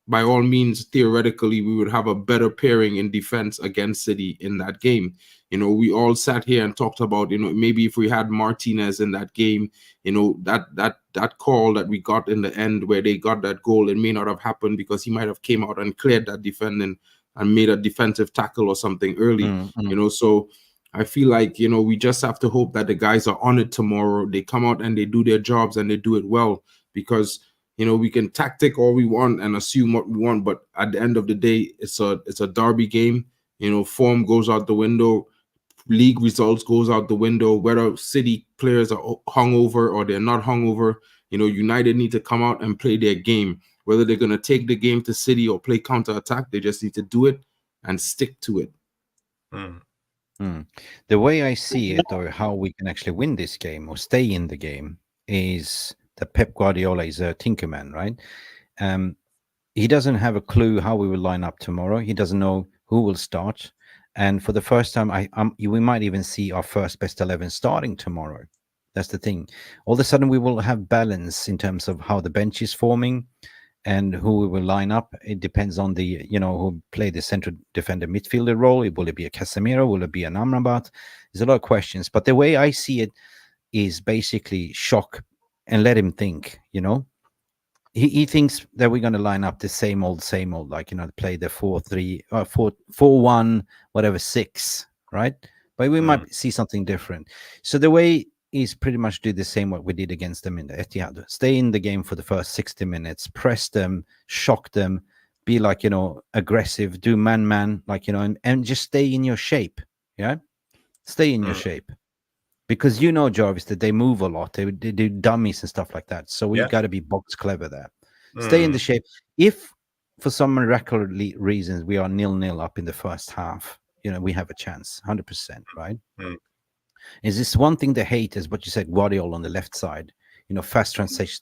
by all means, theoretically, we would have a better pairing in defense against City in that game. We all sat here and talked about, maybe if we had Martinez in that game, that call that we got in the end where they got that goal, it may not have happened, because he might have came out and cleared that defending and made a defensive tackle or something early. So I feel like, we just have to hope that the guys are on it tomorrow. They come out and they do their jobs and they do it well, because we can tactic all we want and assume what we want, but at the end of the day, it's a derby game. Form goes out the window, league results goes out the window. Whether City players are hungover or they're not hungover, United need to come out and play their game. Whether they're going to take the game to City or play counter-attack, they just need to do it and stick to it. The way I see it, or how we can actually win this game or stay in the game, is that Pep Guardiola is a tinkerman, right? He doesn't have a clue how we will line up tomorrow. He doesn't know who will start. And for the first time, we might even see our first best 11 starting tomorrow. That's the thing. All of a sudden, we will have balance in terms of how the bench is forming and who we will line up. It depends on the, who play the central defender midfielder role. Will it be a Casemiro? Will it be an Amrabat? There's a lot of questions. But the way I see it is basically shock and let him think, He thinks that we're going to line up the same old, like, play the 4-3, 4-1, whatever, 6, right? But we might see something different. So the way is pretty much do the same what we did against them in the Etihad. Stay in the game for the first 60 minutes, press them, shock them, be like, aggressive, do man, like, and just stay in your shape, yeah? Stay in your shape. Because Jarvis, that they move a lot. They do dummies and stuff like that. So we've got to be box clever there. Stay in the shape. If for some miraculous reasons we are 0-0 up in the first half, we have a chance, 100%, right? Is this one thing they hate is what you said, Guardiola on the left side, fast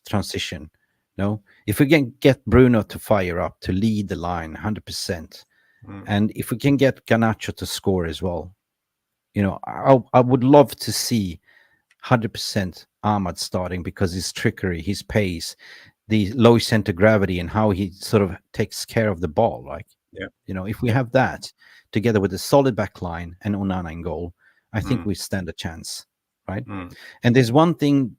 transition. No, if we can get Bruno to fire up, to lead the line 100%, and if we can get Garnacho to score as well, I would love to see 100% Ahmad starting, because his trickery, his pace, the low center gravity, and how he sort of takes care of the ball. Like, if we have that together with a solid back line and Onana in goal, I think we stand a chance, right? And there's one thing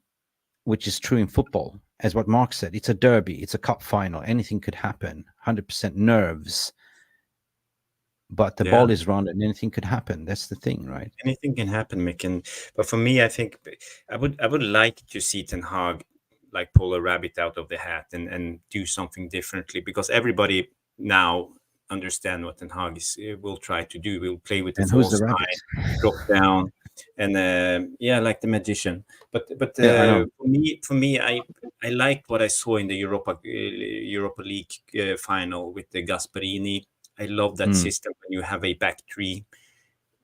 which is true in football, as what Mark said, it's a derby, it's a cup final, anything could happen, 100% nerves, but the ball is round and anything could happen. That's the thing, right? Anything can happen, Mick. But for me, I think I would like to see Ten Hag like pull a rabbit out of the hat and do something differently, because everybody now understand what Ten Hag will try to do. We'll play with the false nine, drop down, and like the magician. But for me, I liked what I saw in the Europa League final with the Gasperini. I love that system when you have a back three.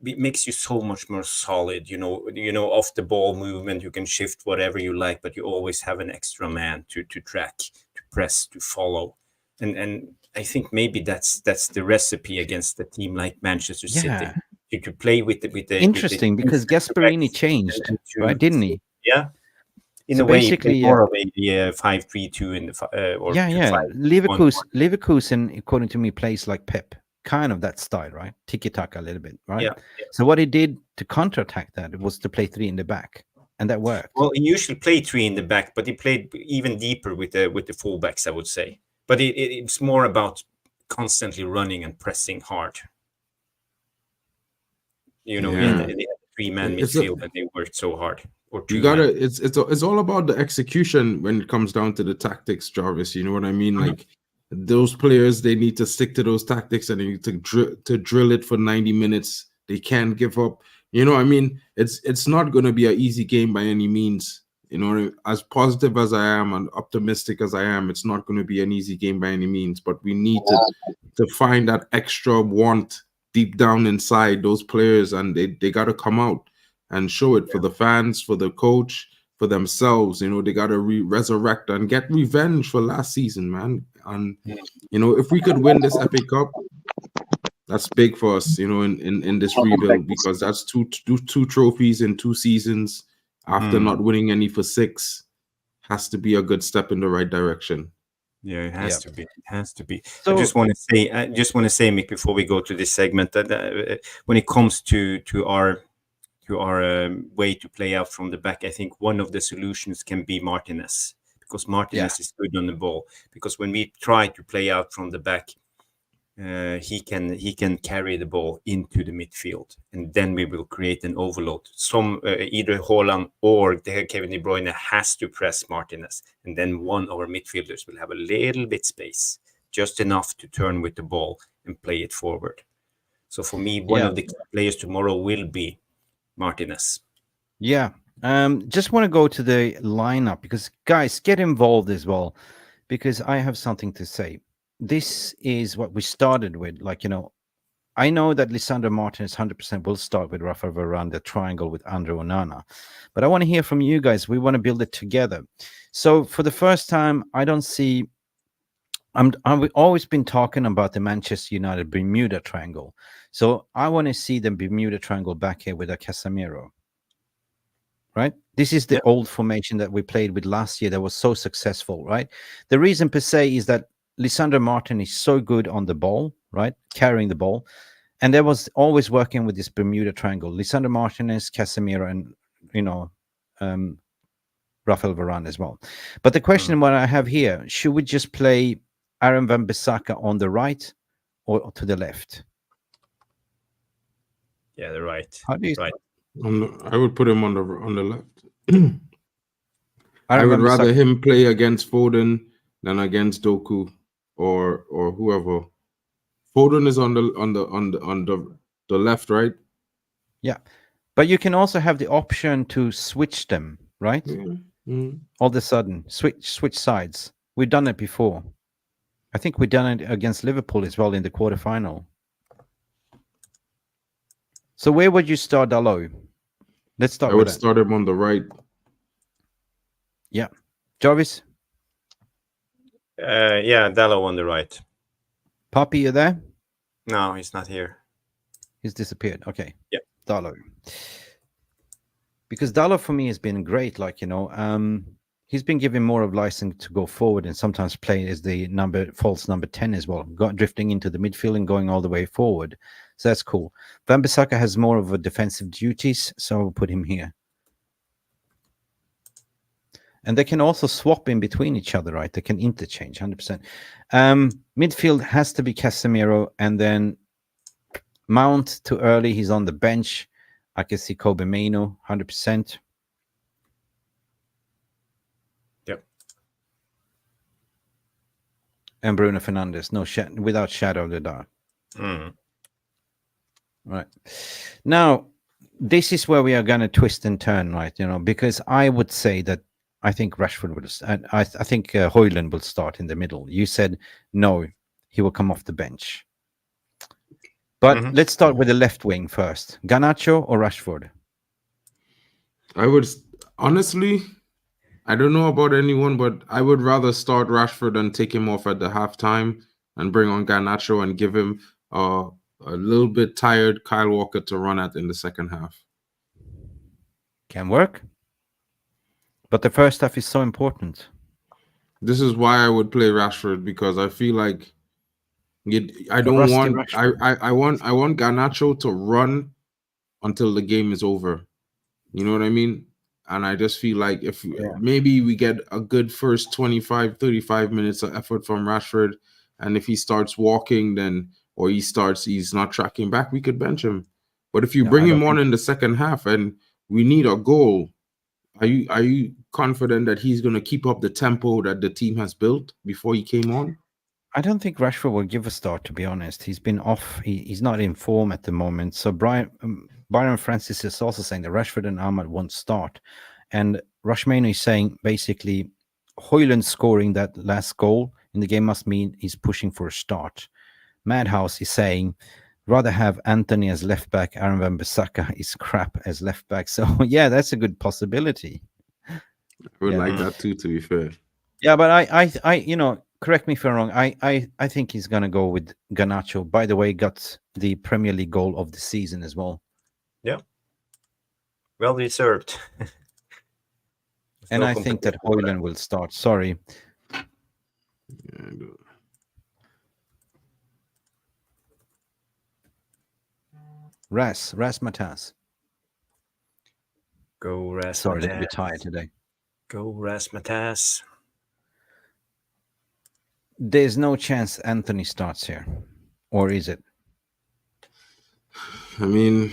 It makes you so much more solid. Off the ball movement, you can shift whatever you like, but you always have an extra man to track, to press, to follow. And I think maybe that's the recipe against a team like Manchester City. To play with the interesting, because Gasperini changed, right? Didn't he? Yeah. In a way, basically, more of a 5-3-2 in the or 2-5-1. Leverkusen, according to me, plays like Pep, kind of that style, right? Tiki-taka a little bit, right? Yeah. So what he did to counterattack that was to play 3 in the back, and that worked. Well, he usually played 3 in the back, but he played even deeper with the fullbacks, I would say. But it's more about constantly running and pressing hard. He had the 3-man midfield, and they worked so hard. You gotta. It's all about the execution when it comes down to the tactics, Jarvis. You know what I mean? Like, those players, they need to stick to those tactics, and they need to drill it for 90 minutes. They can't give up. You know, I mean, it's not going to be an easy game by any means. As positive as I am and optimistic as I am, it's not going to be an easy game by any means. But we need to find that extra want deep down inside those players, and they got to come out and show it for the fans, for the coach, for themselves. They got to resurrect and get revenge for last season, man. And if we could win this FA Cup, that's big for us, in this rebuild, because that's two trophies in 2 seasons after not winning any for 6. Has to be a good step in the right direction. Yeah, it has to be. It has to be. So, I just want to say, Mick, before we go to this segment, that when it comes to our way to play out from the back, I think one of the solutions can be Martinez, because Martinez is good on the ball. Because when we try to play out from the back, he can carry the ball into the midfield, and then we will create an overload. Either Haaland or Kevin De Bruyne has to press Martinez, and then one of our midfielders will have a little bit space, just enough to turn with the ball and play it forward. So for me, one of the players tomorrow will be Martinez. Yeah. Just want to go to the lineup, because guys, get involved as well, because I have something to say. This is what we started with. I know that Lisandro Martinez 100% will start with Rafael Varane, the triangle with Andre Onana, but I want to hear from you guys. We want to build it together. So for the first time, I don't see. I've always been talking about the Manchester United Bermuda Triangle. So I want to see the Bermuda Triangle back here with a Casemiro. Right? This is the old formation that we played with last year that was so successful, right? The reason per se is that Lisandro Martinez is so good on the ball, right? Carrying the ball. And there was always working with this Bermuda Triangle. Lisandro Martinez, Casemiro, and Rafael Varane as well. But the question what I have here, should we just play Aaron Wan-Bissaka on the right or to the left? Yeah, the right. How do you right? I would put him on the left. I would rather him play against Foden than against Doku or whoever. Foden is on the left, right? Yeah, but you can also have the option to switch them, right? All of a sudden, switch sides. We've done it before. I think we've done it against Liverpool as well in the quarterfinal. So where would you start Dalot? Let's start I with would that. start him on the right. Yeah. Jarvis, Yeah, Dallo on the right. Poppy, you there? No, he's not here. He's disappeared. Okay. Yeah. Dallo. Because Dallo for me has been great. Like, he's been given more of license to go forward and sometimes play as the false number 10 as well, drifting into the midfield and going all the way forward. So that's cool. Wan-Bissaka has more of a defensive duties, so I'll put him here. And they can also swap in between each other, right? They can interchange 100%. Midfield has to be Casemiro, and then Mount too early. He's on the bench. I can see Kobe Mainoo 100%. Yep. And Bruno Fernandes, without shadow of the doubt. Right. Now, this is where we are going to twist and turn, right? Because I would say that I think Rashford will, I think Højlund will start in the middle. You said no, he will come off the bench. But let's start with the left wing first. Garnacho or Rashford? I would honestly, I don't know about anyone, but I would rather start Rashford and take him off at the halftime and bring on Garnacho and give him a little bit tired Kyle Walker to run at in the second half. Can work. But the first half is so important. This is why I would play Rashford, because I feel like I don't want I want Garnacho to run until the game is over. You know what I mean? And I just feel like if maybe we get a good first 25, 35 minutes of effort from Rashford, and if he starts walking, then or he's not tracking back, we could bench him. But if you bring him on in the second half and we need a goal, are you confident that he's going to keep up the tempo that the team has built before he came on? I don't think Rashford will give a start, to be honest. He's been off. He's not in form at the moment. So Byron Francis is also saying that Rashford and Ahmad won't start. And Rashmanu is saying basically Højlund scoring that last goal in the game must mean he's pushing for a start. Madhouse is saying rather have Anthony as left back, Aaron Wan-Bissaka is crap as left back. So yeah, that's a good possibility. I would like that too, to be fair. Yeah, but I correct me if I'm wrong. I think he's gonna go with Garnacho. By the way, got the Premier League goal of the season as well. Yeah. Well deserved. And I think that Højlund will start. Sorry. Rasmatas. Go Rasmatas. Sorry, a little bit tired today. Go Rasmatas. There's no chance Anthony starts here, or is it? I mean,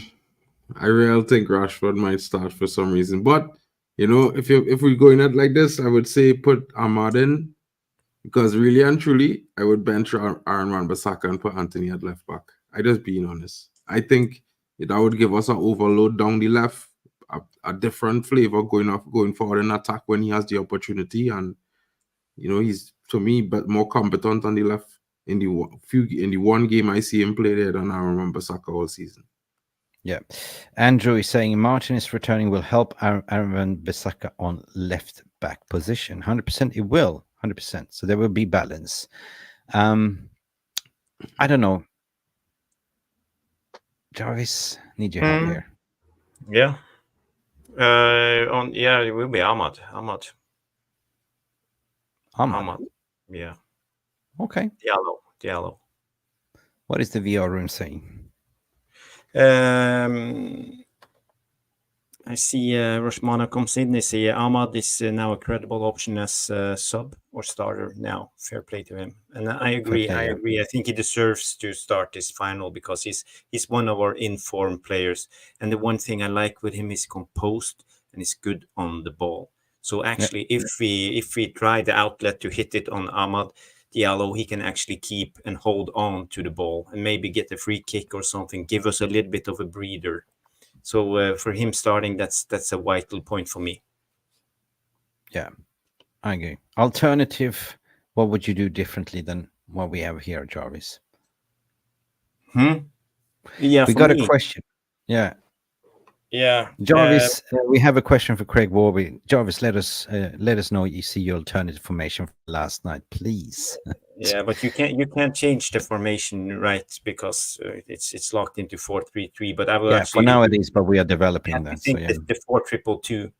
I really think Rashford might start for some reason, but if we're going at like this, I would say put Ahmad in, because really and truly, I would bench Aaron Wan-Bissaka and put Anthony at left back. I just being honest. I think that would give us an overload down the left, a different flavor going forward in attack when he has the opportunity, and he's to me but more competent on the left in the one game I see him play there than Aaron Wan-Bissaka all season. Yeah. Andrew is saying Martinez returning will help Aaron Wan-Bissaka on left back position. 100% it will. 100%. So there will be balance. I don't know. Jarvis, need your help here. Yeah. It will be Ahmad. Yeah. Okay. Diallo. What is the VR room saying? I see Rashmana comes in. They say Ahmad is now a credible option as sub or starter now. Fair play to him. And I agree. I think he deserves to start this final because he's one of our informed players. And the one thing I like with him is composed and he's good on the ball. So actually, if we try the outlet to hit it on Ahmad Diallo, he can actually keep and hold on to the ball and maybe get a free kick or something. Give us a little bit of a breather. So for him starting, that's a vital point for me. Yeah, I agree. Alternative, what would you do differently than what we have here, Jarvis? Yeah, we got a question. Yeah. Yeah. Jarvis, we have a question for Craig Warby. Jarvis, let us know you see your alternative formation from last night, please. Yeah, but you can't change the formation, right? Because it's locked into 4-3-3. But I will Yeah, actually for nowadays, but we are developing I that. So think yeah, the 4-2-2.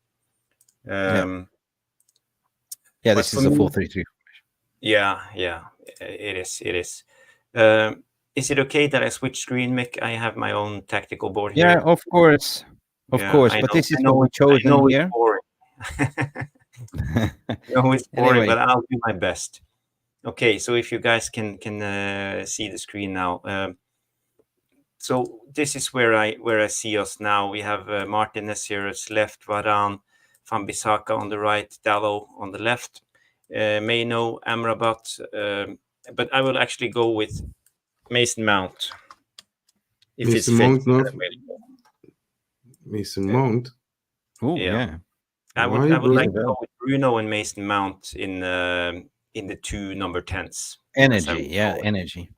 yeah, but this for is a me- 4-3-3. Yeah, it is. It is. Is it okay that I switch screen, Mick? I have my own tactical board Yeah, here. of course, I But know, this is I know, what we've chosen I know here. it's boring. I know it's boring, Anyway. but I'll do my best. Okay, so if you guys can see the screen now. So this is where I see us now. We have Martinez here as left, Varane, Wan-Bissaka on the right, Dalot on the left, Maino, Amrabat. But I will actually go with Mason Mount. If Mason it's fit. Mount, no? Mason Mount. Oh yeah. I Why, would bro? like to go with Bruno and Mason Mount in the 2 number 10s. Energy, yeah, energy.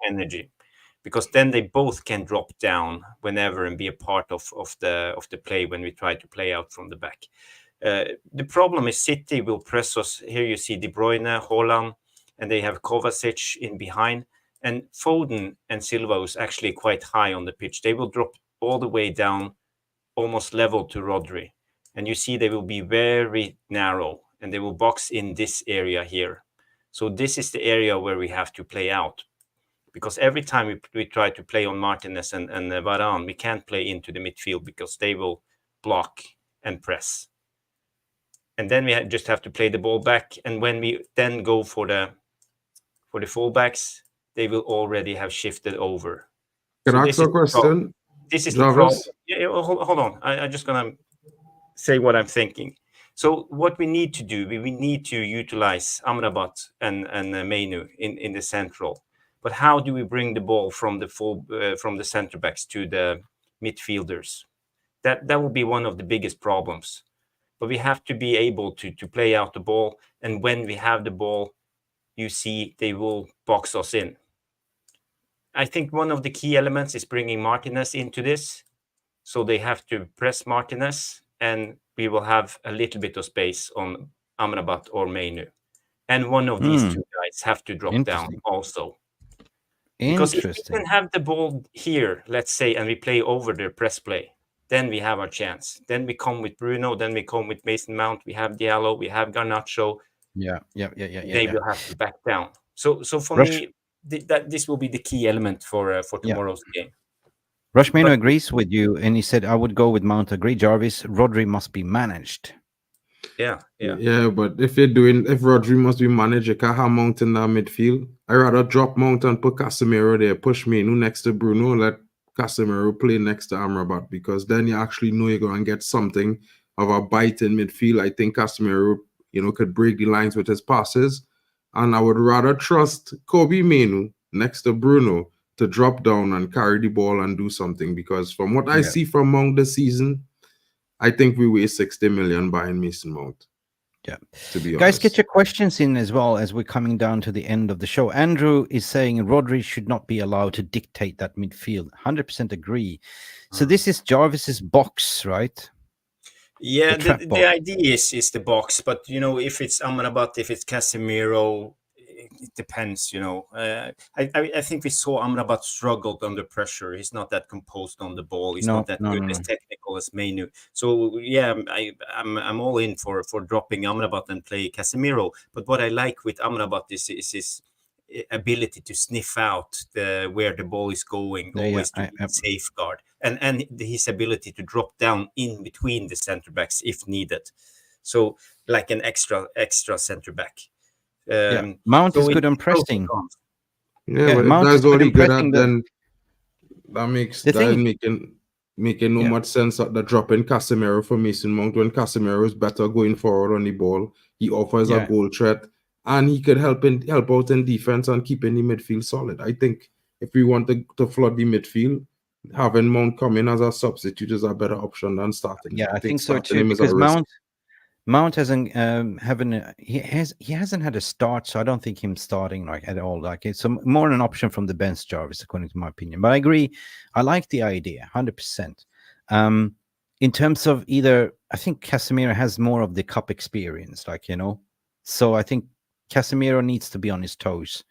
Because then they both can drop down whenever and be a part of the play when we try to play out from the back. The problem is City will press us. Here you see De Bruyne, Haaland, and they have Kovacic in behind. And Foden and Silva is actually quite high on the pitch. They will drop all the way down, almost level to Rodri. And you see they will be very narrow, and they will box in this area here. So this is the area where we have to play out. Because every time we try to play on Martinez and Varane, we can't play into the midfield because they will block and press. And then we just have to play the ball back. And when we then go for the fullbacks, they will already have shifted over. Can I ask a question? This is Jarvis? the problem. Yeah, hold on. I'm just going to say what I'm thinking. So what we need to do, we need to utilize Amrabat and Mainu in the central. But how do we bring the ball from the center backs to the midfielders? That will be one of the biggest problems. But we have to be able to play out the ball, and when we have the ball, you see they will box us in. I think one of the key elements is bringing Martinez into this, so they have to press Martinez, and we will have a little bit of space on Amrabat or Mainu, and one of these two guys have to drop down also. Because if we can have the ball here, let's say, and we play over their press play, then we have our chance. Then we come with Bruno, then we come with Mason Mount, we have Diallo, we have Garnacho. Yeah. They will have to back down. So for me, this will be the key element for tomorrow's game. Rushmano agrees with you, and he said, I would go with Mount. Agree, Jarvis. Rodri must be managed. Yeah. But if Rodri must be managed, you can't have Mount in that midfield. I rather drop Mount and put Casemiro there, push Mainu next to Bruno, let Casemiro play next to Amrabat, because then you actually know you're going to get something of a bite in midfield. I think Casemiro, could break the lines with his passes, and I would rather trust Kobe Mainu next to Bruno to drop down and carry the ball and do something, because from what I see from Mount this season, I think we waste 60 million buying Mason Mount. Yeah. To be honest. Guys, get your questions in as well as we're coming down to the end of the show. Andrew is saying Rodri should not be allowed to dictate that midfield. 100% agree. So this is Jarvis's box, right? Yeah, the idea is the box, but if it's Amrabat, if it's Casemiro, it depends. I think we saw Amrabat struggled under pressure. He's not that composed on the ball. He's not that good as technical as Mainu. So yeah, I'm all in for dropping Amrabat and play Casemiro. But what I like with Amrabat is his ability to sniff out where the ball is going, always to safeguard, and his ability to drop down in between the center backs if needed. So like an extra center back. Mount is good on pressing. Yeah, but Mount if that's all he good at, the... then that makes making no much sense that the dropping Casemiro for Mason Mount when Casemiro is better going forward on the ball. He offers a goal threat, and he could help out in defense and keeping the midfield solid. I think if we want to flood the midfield, having Mount come in as a substitute is a better option than starting. Yeah, I think so too, because Mount hasn't he hasn't had a start, so I don't think him starting at all. Like it's more an option from the bench, Jarvis, according to my opinion. But I agree, I like the idea 100%. in terms of either, I think Casemiro has more of the cup experience, so I think Casemiro needs to be on his toes.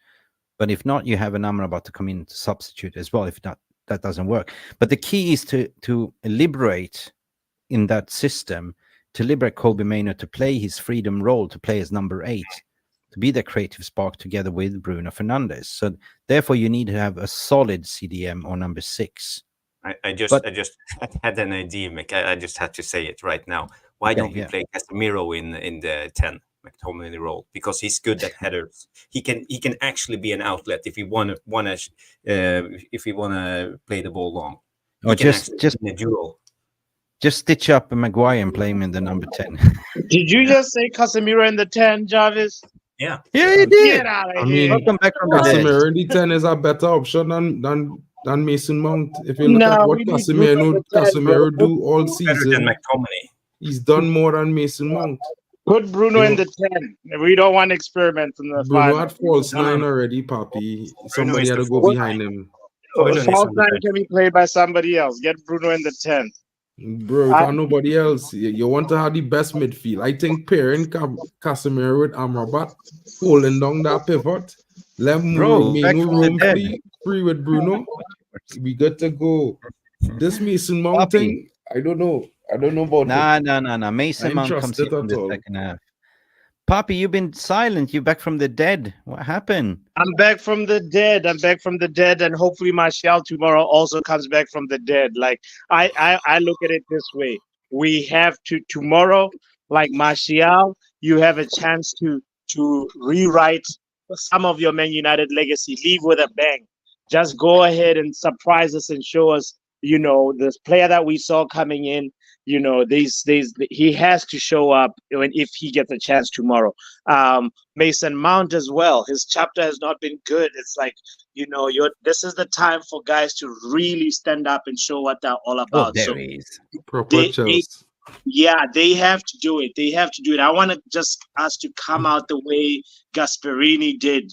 But if not, you have an Amrabat to come in to substitute as well. If that doesn't work. But the key is to liberate in that system, to liberate Kobe Mainoo to play his freedom role, to play as number 8, to be the creative spark together with Bruno Fernandes. So therefore, you need to have a solid CDM or number 6. I just had an idea, Mick. I just had to say it right now. Why don't we play Casemiro in the 10 McTominay role? Because he's good at headers. He can actually be an outlet if he wanna play the ball long. Or just in a duel. Just stitch up a Maguire and play him in the number 10. Did you just say Casemiro in the 10, Jarvis? Yeah. Yeah, he did. Get out of I here. mean, Welcome back from the dead. Casemiro in the 10 is a better option than Mason Mount. If you look at what Casemiro do all Better season, than McTominay. he's done more than Mason Mount. Put Bruno in the 10. We don't want experiments in the Bruno 5. at false 9 already, Papi. Somebody had to go behind him. False 9 can be played by somebody else. Get Bruno in the 10. Bro, can't nobody else. You want to have the best midfield. I think pairing Casemiro with Amrabat, holding down that pivot, let Mainoo roam free with Bruno. We got to go. This Mason Mount thing, I don't know. I don't know about Nah. Mason Mount comes in the second half. Papi, you've been silent. You're back from the dead. What happened? I'm back from the dead. And hopefully Martial tomorrow also comes back from the dead. Like I look at it this way. We have to tomorrow, like Martial, you have a chance to rewrite some of your Man United legacy. Leave with a bang. Just go ahead and surprise us and show us, this player that we saw coming in. He has to show up if he gets a chance tomorrow. Mason Mount as well. His chapter has not been good. It's like, this is the time for guys to really stand up and show what they're all about. There he is. They have to do it. I want to just us to come out the way Gasperini did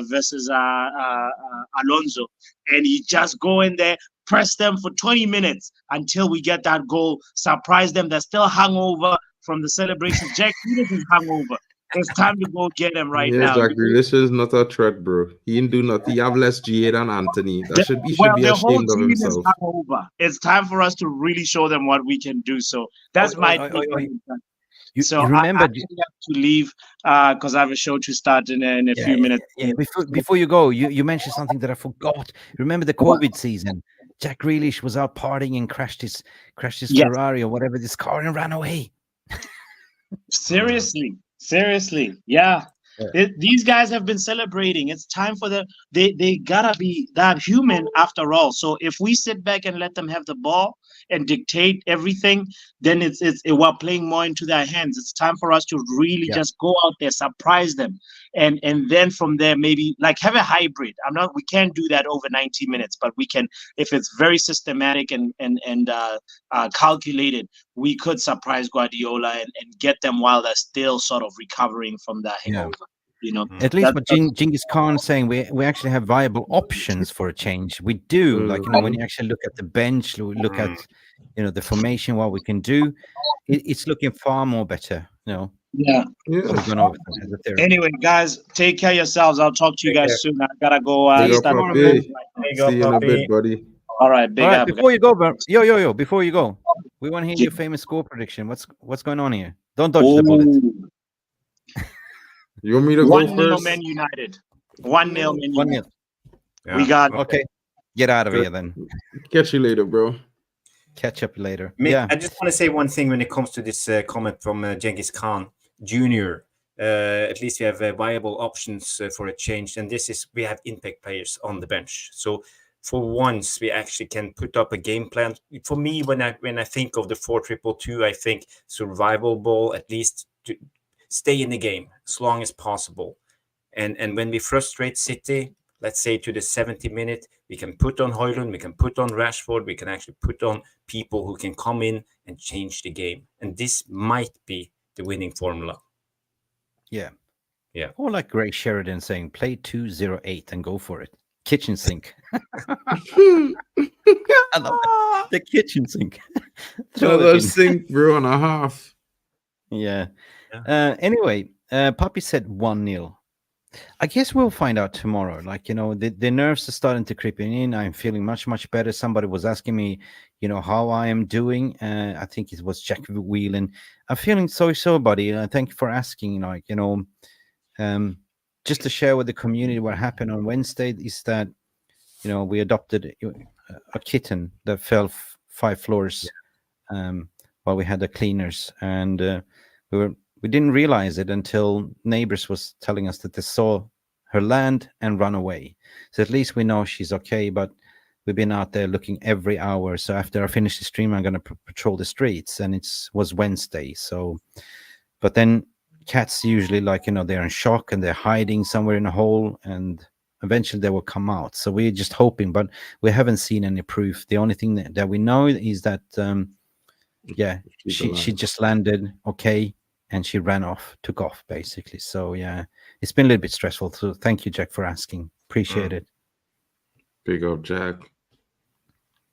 versus Alonso, and he just go in there, press them for 20 minutes until we get that goal, surprise them. They're still hungover from the celebration. Jack Grealish is hungover. It's time to go get him now. Jack Grealish is not a threat, bro. He didn't do nothing. He have less GA than Anthony. He should be ashamed of himself. It's time for us to really show them what we can do. So that's my You remember? I have to leave because I have a show to start in a few minutes. Yeah. Before you go, you mentioned something that I forgot. Remember the COVID season? Jack Grealish was out partying and crashed his Ferrari or whatever, this car, and ran away. Seriously, yeah. These guys have been celebrating. It's time for they gotta be that human after all. So if we sit back and let them have the ball and dictate everything, then we're playing more into their hands. It's time for us to really just go out there, surprise them, and then from there maybe like have a hybrid. We can't do that over 90 minutes, but we can if it's very systematic and calculated. We could surprise Guardiola and get them while they're still sort of recovering from that hangover. At least what Genghis Khan is saying, we actually have viable options for a change. We do, when you actually look at the bench, look at the formation, what we can do, it's looking far more better. Anyway, guys, take care of yourselves. I'll talk to you guys soon. I gotta go. See you in a bit, buddy. All right, before you go, bro. Yo, before you go, we want to hear your famous score prediction. What's going on here? Don't dodge the bullet. You want me to go first? 1-0 Man United. 1-0 Man United. 1-0. We got okay. Get out of here then. Catch you later, bro. Catch up later. Mick, I just want to say one thing when it comes to this comment from Genghis Khan Jr. At least we have viable options for a change, and we have impact players on the bench. So for once, we actually can put up a game plan. For me, when I think of the 4-2-2, I think survival ball, at least to stay in the game as long as possible. And when we frustrate City, let's say to the 70 minute, we can put on Højlund, we can put on Rashford, we can actually put on people who can come in and change the game. And this might be the winning formula. Yeah. Or like Ray Sheridan saying, play 2-0-8 and go for it. kitchen sink. I love it. The kitchen sink. Throw it Another in. sink, bro, and a half. Yeah. Anyway, Poppy said 1-0. I guess we'll find out tomorrow. Like, the nerves are starting to creep in. I'm feeling much, much better. Somebody was asking me, how I am doing. I think it was Jack Whelan. I'm feeling so, buddy. Thank you for asking. Just to share with the community what happened on Wednesday is that, we adopted a kitten that fell 5 floors while we had the cleaners. And we didn't realize it until neighbors was telling us that they saw her land and run away. So at least we know she's okay, but we've been out there looking every hour. So after I finish the stream, I'm going to patrol the streets, and was Wednesday. So, but then cats usually they're in shock and they're hiding somewhere in a hole, and eventually they will come out. So we're just hoping, but we haven't seen any proof. The only thing that we know is that, she just landed okay. And she took off, basically. So, yeah, it's been a little bit stressful. So thank you, Jack, for asking. Appreciate it. Big up, Jack.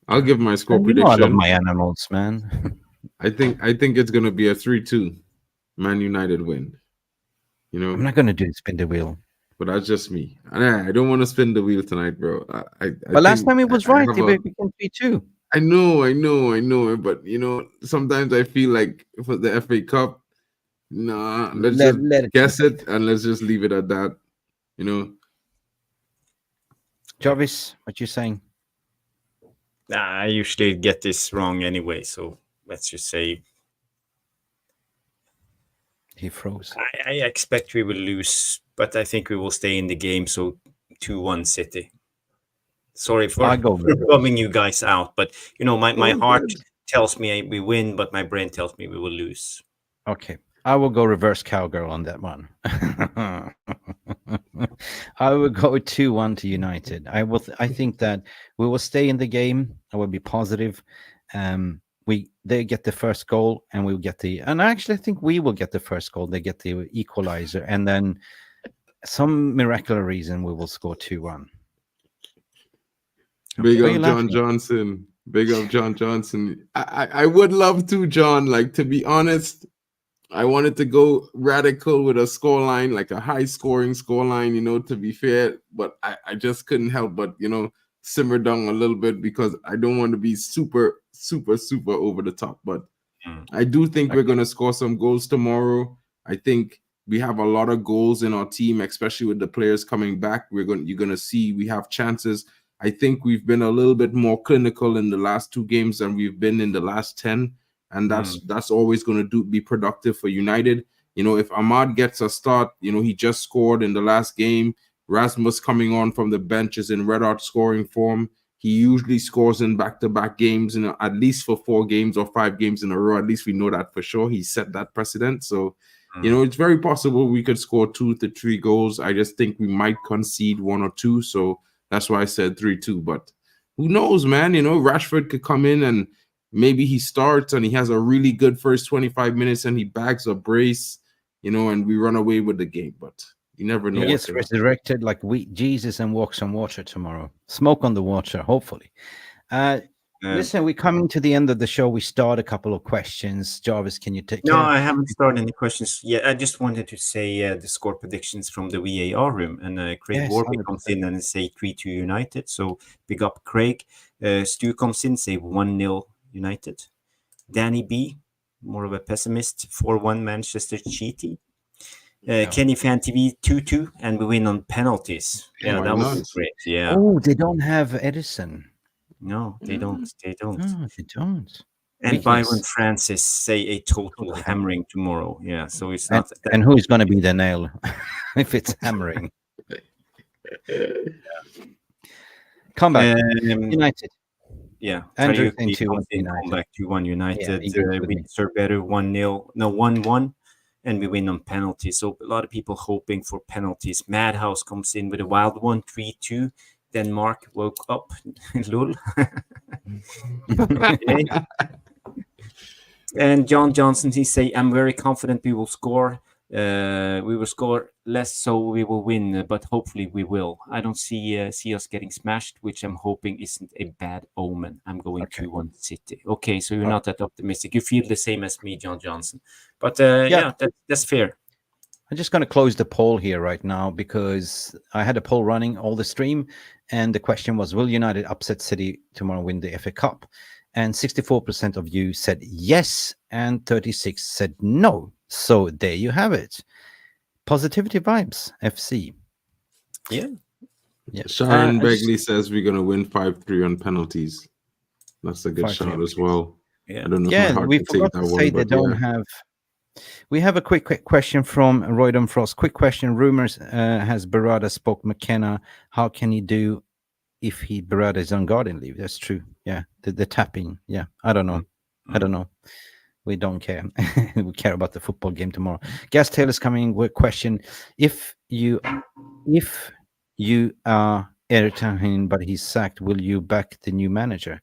I'll give my score prediction. I love my animals, man. I think it's going to be a 3-2 Man United win. I'm not going to spin the wheel. But that's just me. I don't want to spin the wheel tonight, bro. But last time it was right. It became 3-2. I know. But, sometimes I feel like for the FA Cup, let's just guess it and let's just leave it at that. Jarvis, what you saying? I usually get this wrong anyway, so let's just say he froze. I expect we will lose, but I think we will stay in the game. So 2-1 City. Sorry for bumming you guys out, but my heart tells me we win, but my brain tells me we will lose. Okay. I will go reverse cowgirl on that one. I will go 2-1 to United. I think that we will stay in the game. I will be positive. They get the first goal, and we will get and I actually think we will get the first goal. They get the equalizer, and then some miraculous reason we will score 2-1. Big up John Johnson. Big up John Johnson. I would love to, John. Like, to be honest, I wanted to go radical with a scoreline, like a high-scoring scoreline, to be fair. But I just couldn't help but, simmer down a little bit because I don't want to be super over the top. But I do think we're going to score some goals tomorrow. I think we have a lot of goals in our team, especially with the players coming back. You're going to see we have chances. I think we've been a little bit more clinical in the last 2 games than we've been in the last 10. And that's always going to be productive for United. If Ahmad gets a start, he just scored in the last game. Rasmus coming on from the bench is in red-hot scoring form. He usually scores in back-to-back games, at least for 4 games or 5 games in a row. At least we know that for sure. He set that precedent. So, it's very possible we could score 2 to 3 goals. I just think we might concede 1 or 2. So that's why I said 3-2. But who knows, man? Rashford could come in and maybe he starts and he has a really good first 25 minutes and he bags a brace, and we run away with the game. But you never know. He gets resurrected like Jesus and walks on water tomorrow. Smoke on the water, hopefully. Listen, we're coming to the end of the show. We start a couple of questions. Jarvis, can you take? No, I haven't started any questions yet. I just wanted to say the score predictions from the VAR room. And Craig Warwick comes in and say 3-2 United. So big up, Craig. Stu comes in, say 1-0 United. Danny B, more of a pessimist, 4-1 Manchester City. Kenny Fan TV 2-2, and we win on penalties. Yeah, that was great. Yeah. Oh, they don't have Edison. No, they don't. No, they don't. And Byron Francis say a total hammering tomorrow. Yeah, so it's not. And who's going to be the nail if it's hammering? Come back, United. Yeah, Andrew comes in, come back 2-1 United. We deserve better 1-0, no 1-1, and we win on penalties. So a lot of people hoping for penalties. Madhouse comes in with a wild one, 3-2. Then Mark woke up. Lul. And John Johnson, he say, I'm very confident we will score. We will score less, so we will win, but hopefully we will. I don't see us getting smashed, which I'm hoping isn't a bad omen. I'm going 2-1 City. Okay, so you're not that optimistic. You feel the same as me, John Johnson. But that's fair. I'm just going to close the poll here right now because I had a poll running all the stream, and the question was, will United upset City tomorrow, win the FA Cup? And 64% of you said yes, and 36% said no. So there you have it. Positivity vibes, FC. Yeah. Sharon Begley says we're going to win 5-3 on penalties. That's a good shout as well. Yeah. I don't know how we to take forgot that to one, say but they don't have. We have a quick question from Roydon Frost. Quick question. Rumors has Barada spoke McKenna. How can he do if Barada is on garden leave? That's true. Yeah. The tapping. Yeah. I don't know. I don't know. We don't care. We care about the football game tomorrow. Gas Taylor's coming with question. If you are Eric but he's sacked, will you back the new manager?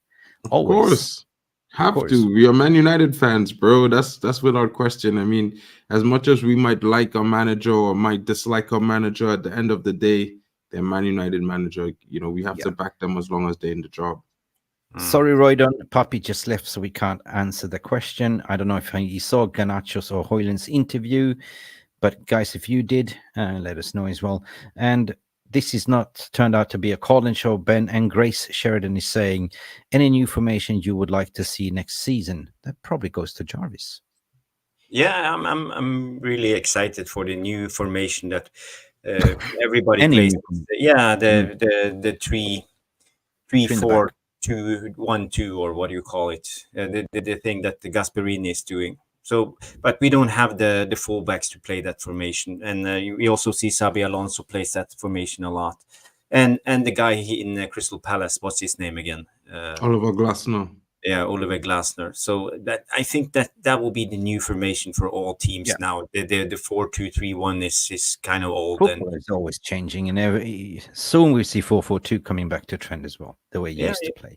Of course. Have to. We are Man United fans, bro. That's without question. I mean, as much as we might like a manager or might dislike a manager, at the end of the day, they're Man United manager. You know, we have to back them as long as they're in the job. Sorry, Roydon. Puppy just left, so we can't answer the question. I don't know if he saw Garnacho's or Hoyland's interview, but guys, if you did, let us know as well. And this is not turned out to be a call-in show. Ben and Grace Sheridan is saying, any new formation you would like to see next season? That probably goes to Jarvis. Yeah, I'm really excited for the new formation that everybody plays. Yeah, the 3-4-2-1-2, or what do you call it? The thing that the Gasperini is doing. So, but we don't have the fullbacks to play that formation, and we also see Xabi Alonso plays that formation a lot, and the guy in Crystal Palace, what's his name again? Oliver Glasner. Yeah, Oliver Glasner. So that I think that will be the new formation for all teams now. The 4-2-3-1 is kind of old. Football is always changing, and soon we see 4-4-2 coming back to trend as well, the way it used to play.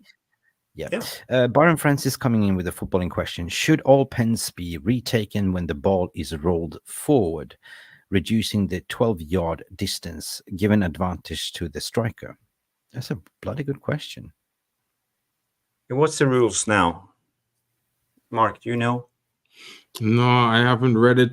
Byron Francis coming in with a footballing question. Should all pens be retaken when the ball is rolled forward, reducing the 12-yard distance, given advantage to the striker? That's a bloody good question. What's the rules now? Mark, do you know? No, I haven't read it.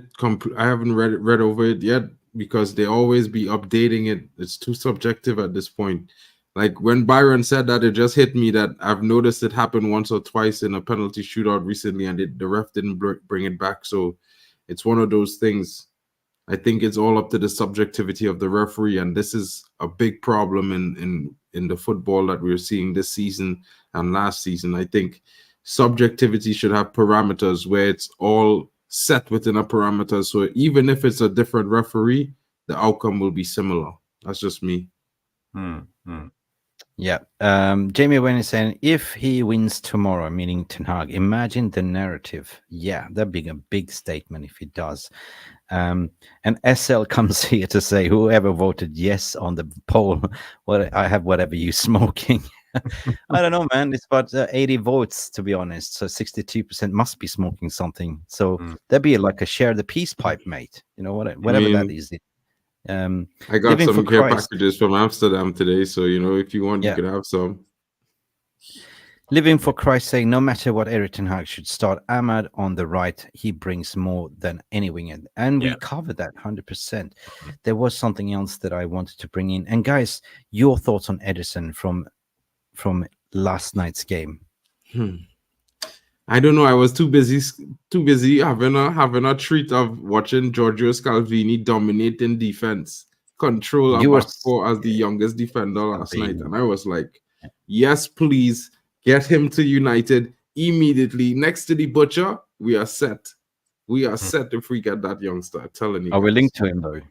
I haven't read over it yet because they always be updating it. It's too subjective at this point. Like when Byron said that, it just hit me that I've noticed it happened once or twice in a penalty shootout recently, and the ref didn't bring it back. So it's one of those things. I think it's all up to the subjectivity of the referee, and this is a big problem in the football that we're seeing this season and last season. I think subjectivity should have parameters where it's all set within a parameter. So even if it's a different referee, the outcome will be similar. That's just me. Yeah. Jamie Wayne is saying, if he wins tomorrow, meaning Ten Hag, imagine the narrative. Yeah, that'd be a big statement if he does. And SL comes here to say, whoever voted yes on the poll, well, I have whatever you smoking. I don't know, man. It's about 80 votes, to be honest. So 62% must be smoking something. So that'd be like a share the peace pipe, mate. You know, whatever that is. I got some care packages from Amsterdam today, so you know, if you want, you can have some. Living for Christ's sake, no matter what, Erik ten Hag should start Ahmad on the right. He brings more than any winger, and we covered that 100%. There was something else that I wanted to bring in, and guys, your thoughts on Ederson from last night's game. I don't know. I was too busy having a treat of watching Giorgio Scalvini dominating defense, control a back four as the youngest defender last night, and I was like, yes, please get him to United immediately. Next to the butcher, we are set. We are set if we get that youngster. I'm telling you. Are we linked to him though?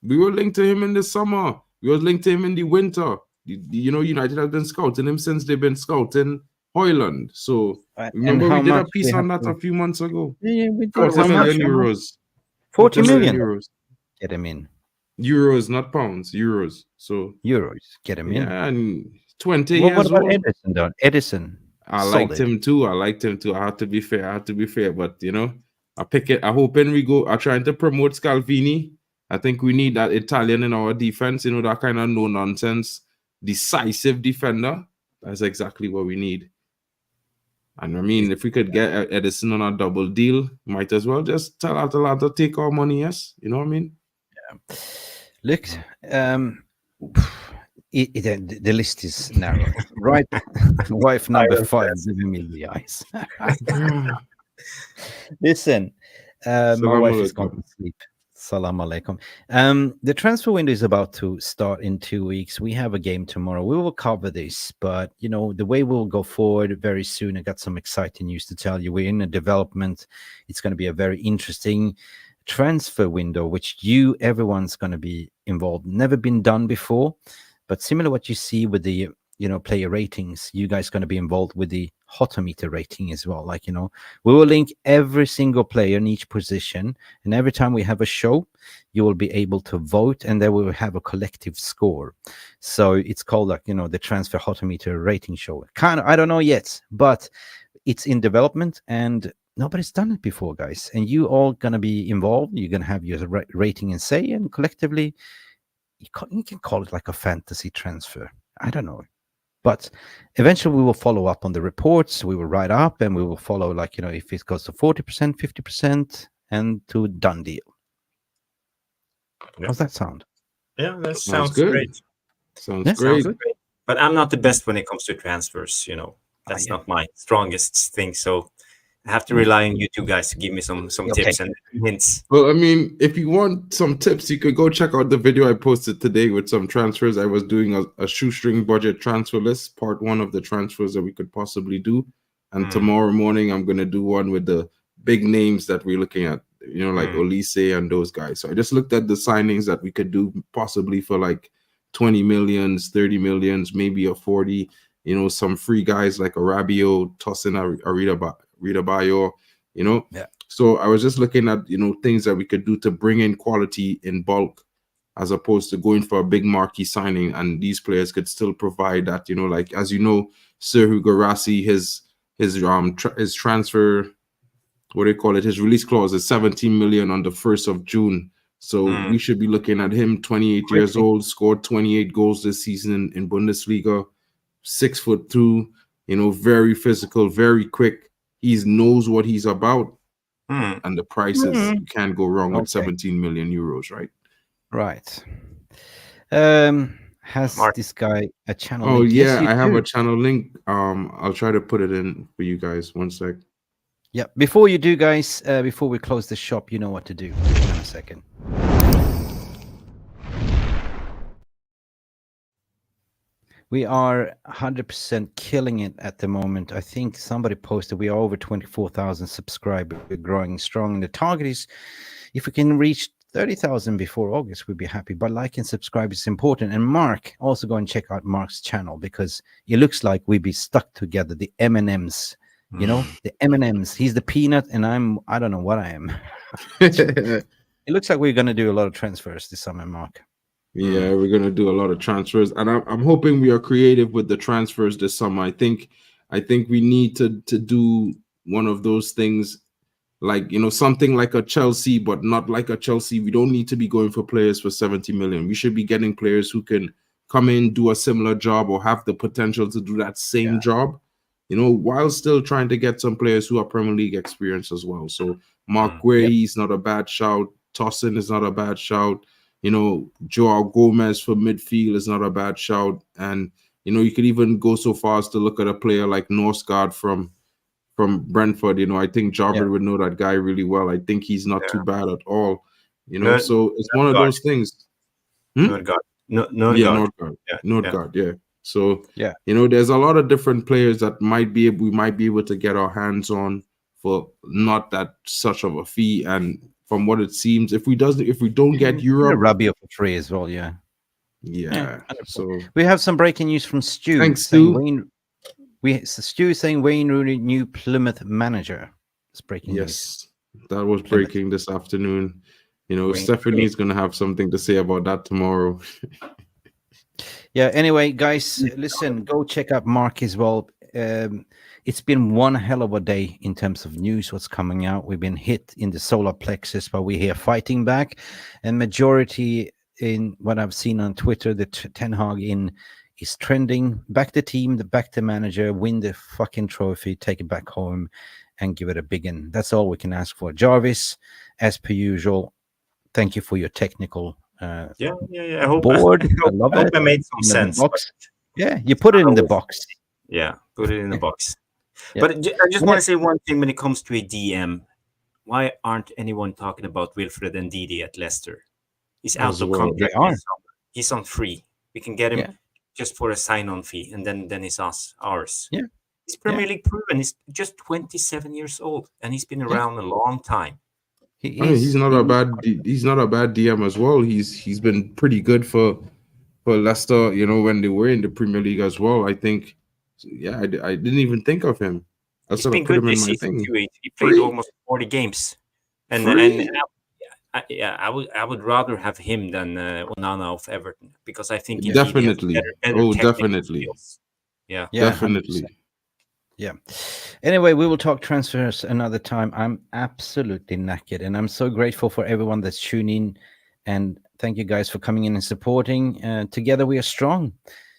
We were linked to him in the summer. We were linked to him in the winter. You know, United have been scouting him since they've been scouting Hoyland. So remember we did a piece on that a few months ago. Yeah, we did. 40 million euros. 40 million euros. Get him in. Euros, not pounds. Euros. So euros. Get him in. Yeah, and 20 years old. What about old. Ederson, though? Ederson. I liked him too. I had to be fair. But you know, I pick it. I hoping we go. I'm trying to promote Scalvini. I think we need that Italian in our defense. You know, that kind of no nonsense, decisive defender. That's exactly what we need. And I mean, if we could get Edison on a double deal, might as well just tell Atalanta take our money. Yes, you know what I mean. Yeah. Look, the list is narrow, right? Wife number 5 giving me the eyes. Listen, my wife is going to sleep. Salam alaikum. The transfer window is about to start in 2 weeks. We have a game tomorrow. We will cover this, but you know the way we'll go forward very soon. I got some exciting news to tell you. We're in a development. It's going to be a very interesting transfer window, which everyone's going to be involved. Never been done before, but similar what you see with the player ratings. You guys going to be involved with the hotometer rating as well. Like, we will link every single player in each position, and every time we have a show, you will be able to vote, and then we will have a collective score. So it's called the transfer hotometer rating show. Kind of, I don't know yet, but it's in development, and nobody's done it before, guys. And you all gonna be involved. You're gonna have your rating and say, and collectively, you can call it like a fantasy transfer. I don't know. But eventually we will follow up on the reports. We will write up and we will follow, if it goes to 40%, 50%, and to done deal. Yeah. How's that sound? Yeah, that sounds great. Sounds great. But I'm not the best when it comes to transfers. That's not my strongest thing. So I have to rely on you two guys to give me some tips and hints. Well, I mean, if you want some tips, you could go check out the video I posted today with some transfers. I was doing a shoestring budget transfer list, part 1 of the transfers that we could possibly do. And tomorrow morning, I'm going to do one with the big names that we're looking at, like Olise and those guys. So I just looked at the signings that we could do possibly for like 20 millions, 30 millions, maybe a 40, some free guys like a Rabiot, Tosin Rita Bayo, Yeah. So I was just looking at, things that we could do to bring in quality in bulk as opposed to going for a big marquee signing. And these players could still provide that, like, as you know, Serhou Guirassy, his transfer, what do you call it? His release clause is 17 million on the 1st of June. So we should be looking at him, 28 years old, scored 28 goals this season in Bundesliga, 6'2", very physical, very quick. He knows what he's about, and the prices, you can't go wrong with 17 million euros, right? Right. Has this guy a channel link? Oh, yeah, I have a channel link. I'll try to put it in for you guys. One sec. Yeah, before you do, guys, before we close the shop, you know what to do. Hang on a second. We are 100% killing it at the moment. I think somebody posted we are over 24,000 subscribers. We're growing strong. And the target is, if we can reach 30,000 before August, we'd be happy. But like and subscribe is important. And Mark, also go and check out Mark's channel, because it looks like we'd be stuck together. The M&Ms, the M&Ms. He's the peanut, and I don't know what I am. It looks like we're going to do a lot of transfers this summer, Mark. Yeah, we're gonna do a lot of transfers, and I'm hoping we are creative with the transfers this summer. I think we need to do one of those things, like something like a Chelsea, but not like a Chelsea. We don't need to be going for players for 70 million. We should be getting players who can come in, do a similar job, or have the potential to do that same job, while still trying to get some players who are Premier League experienced as well. So Mark Guehi is not a bad shout. Tosin is not a bad shout. Joao Gomez for midfield is not a bad shout. And, you could even go so far as to look at a player like Norsgaard from Brentford. I think Jarvis would know that guy really well. I think he's not too bad at all. So it's one of those things. Nordgaard. Nordgaard, yeah. So, there's a lot of different players that we might be able to get our hands on for not that such of a fee. And from what it seems, if we don't get Europe, Rabiot for free as well, yeah. So we have some breaking news from Stu. Thanks, Stu. Stu saying Wayne Rooney, new Plymouth manager. It's breaking news. That was breaking this afternoon. Stephanie's gonna have something to say about that tomorrow. Yeah. Anyway, guys, listen, go check out Mark as well. it's been one hell of a day in terms of news, what's coming out. We've been hit in the solar plexus, but we're here fighting back. And majority in what I've seen on Twitter, the Ten Hag in is trending. Back the team, back the manager, win the fucking trophy, take it back home, and give it a big one. That's all we can ask for. Jarvis, as per usual, thank you for your technical yeah. I hope board. I love I it. hope I made some sense. Box. Yeah, you put it in the box. Yeah, put it in the box. Yeah. But I just want to say one thing when it comes to a DM. Why aren't anyone talking about Wilfred and Didi at Leicester? He's out of contract. He's on free. We can get him just for a sign-on fee, and then he's ours. Yeah. He's Premier League proven. He's just 27 years old, and he's been around a long time. He's not a bad DM as well. He's been pretty good for Leicester, you know, when they were in the Premier League as well. I think, I didn't even think of him. He's been good this season too. He played almost 40 games, and I would rather have him than Onana of Everton, because I think definitely. Definitely. Yeah, definitely. 100%. Yeah. Anyway, we will talk transfers another time. I'm absolutely knackered, and I'm so grateful for everyone that's tuning in. And thank you guys for coming in and supporting. Together we are strong.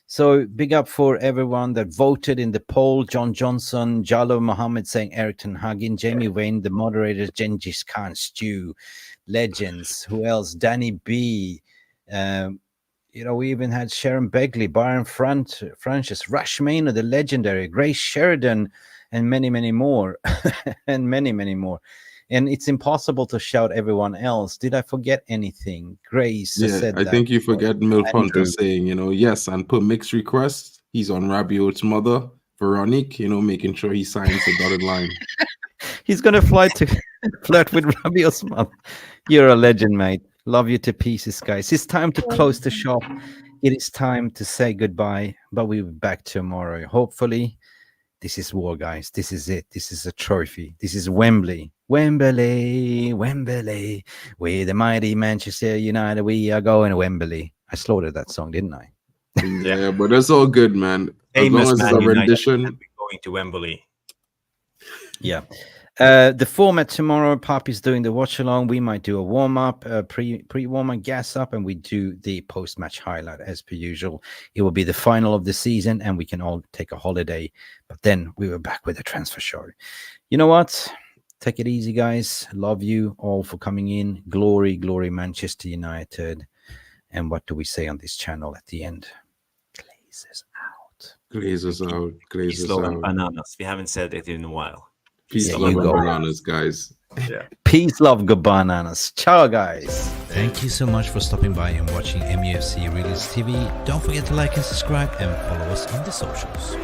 So big up for everyone that voted in the poll. John Johnson, Jalo Mohammed saying Eric Ten Hag, Jamie Wayne, the moderators, Genghis Khan, Stu, Legends. Who else? Danny B. You know, we even had Sharon Begley, Byron Francis, Rush Maynard, the legendary, Grace Sheridan, and many, many more. And many, many more. And it's impossible to shout everyone else. Did I forget anything? Grace said that. I think you forget Milf Hunter saying, you know, yes, and put Mick's request. He's on Rabiot's mother, Veronique, you know, making sure he signs the dotted line. He's going to flirt with Rabiot's mother. You're a legend, mate. Love you to pieces, guys. It's time to close the shop. It is time to say goodbye, but we'll be back tomorrow. Hopefully, this is war, guys. This is it. This is a trophy. This is Wembley. Wembley, Wembley. We're the mighty Manchester United. We are going to Wembley. I slaughtered that song, didn't I? Yeah, but that's all good, man. As long as it's a rendition. Going to Wembley. Yeah. The format tomorrow, Poppy's doing the watch along. We might do a warm up, pre-warm up, gas up, and we do the post-match highlight as per usual. It will be the final of the season, and we can all take a holiday. But then we were back with the transfer show. You know what? Take it easy, guys. Love you all for coming in. Glory, glory, Manchester United. And what do we say on this channel at the end? Glazers out. Glazers out. Glazers out. Bananas. We haven't said it in a while. Peace, love, and bananas, guys. Yeah. Peace, love, good bananas. Ciao, guys. Thank you so much for stopping by and watching MUFC Realist TV. Don't forget to like and subscribe and follow us on the socials.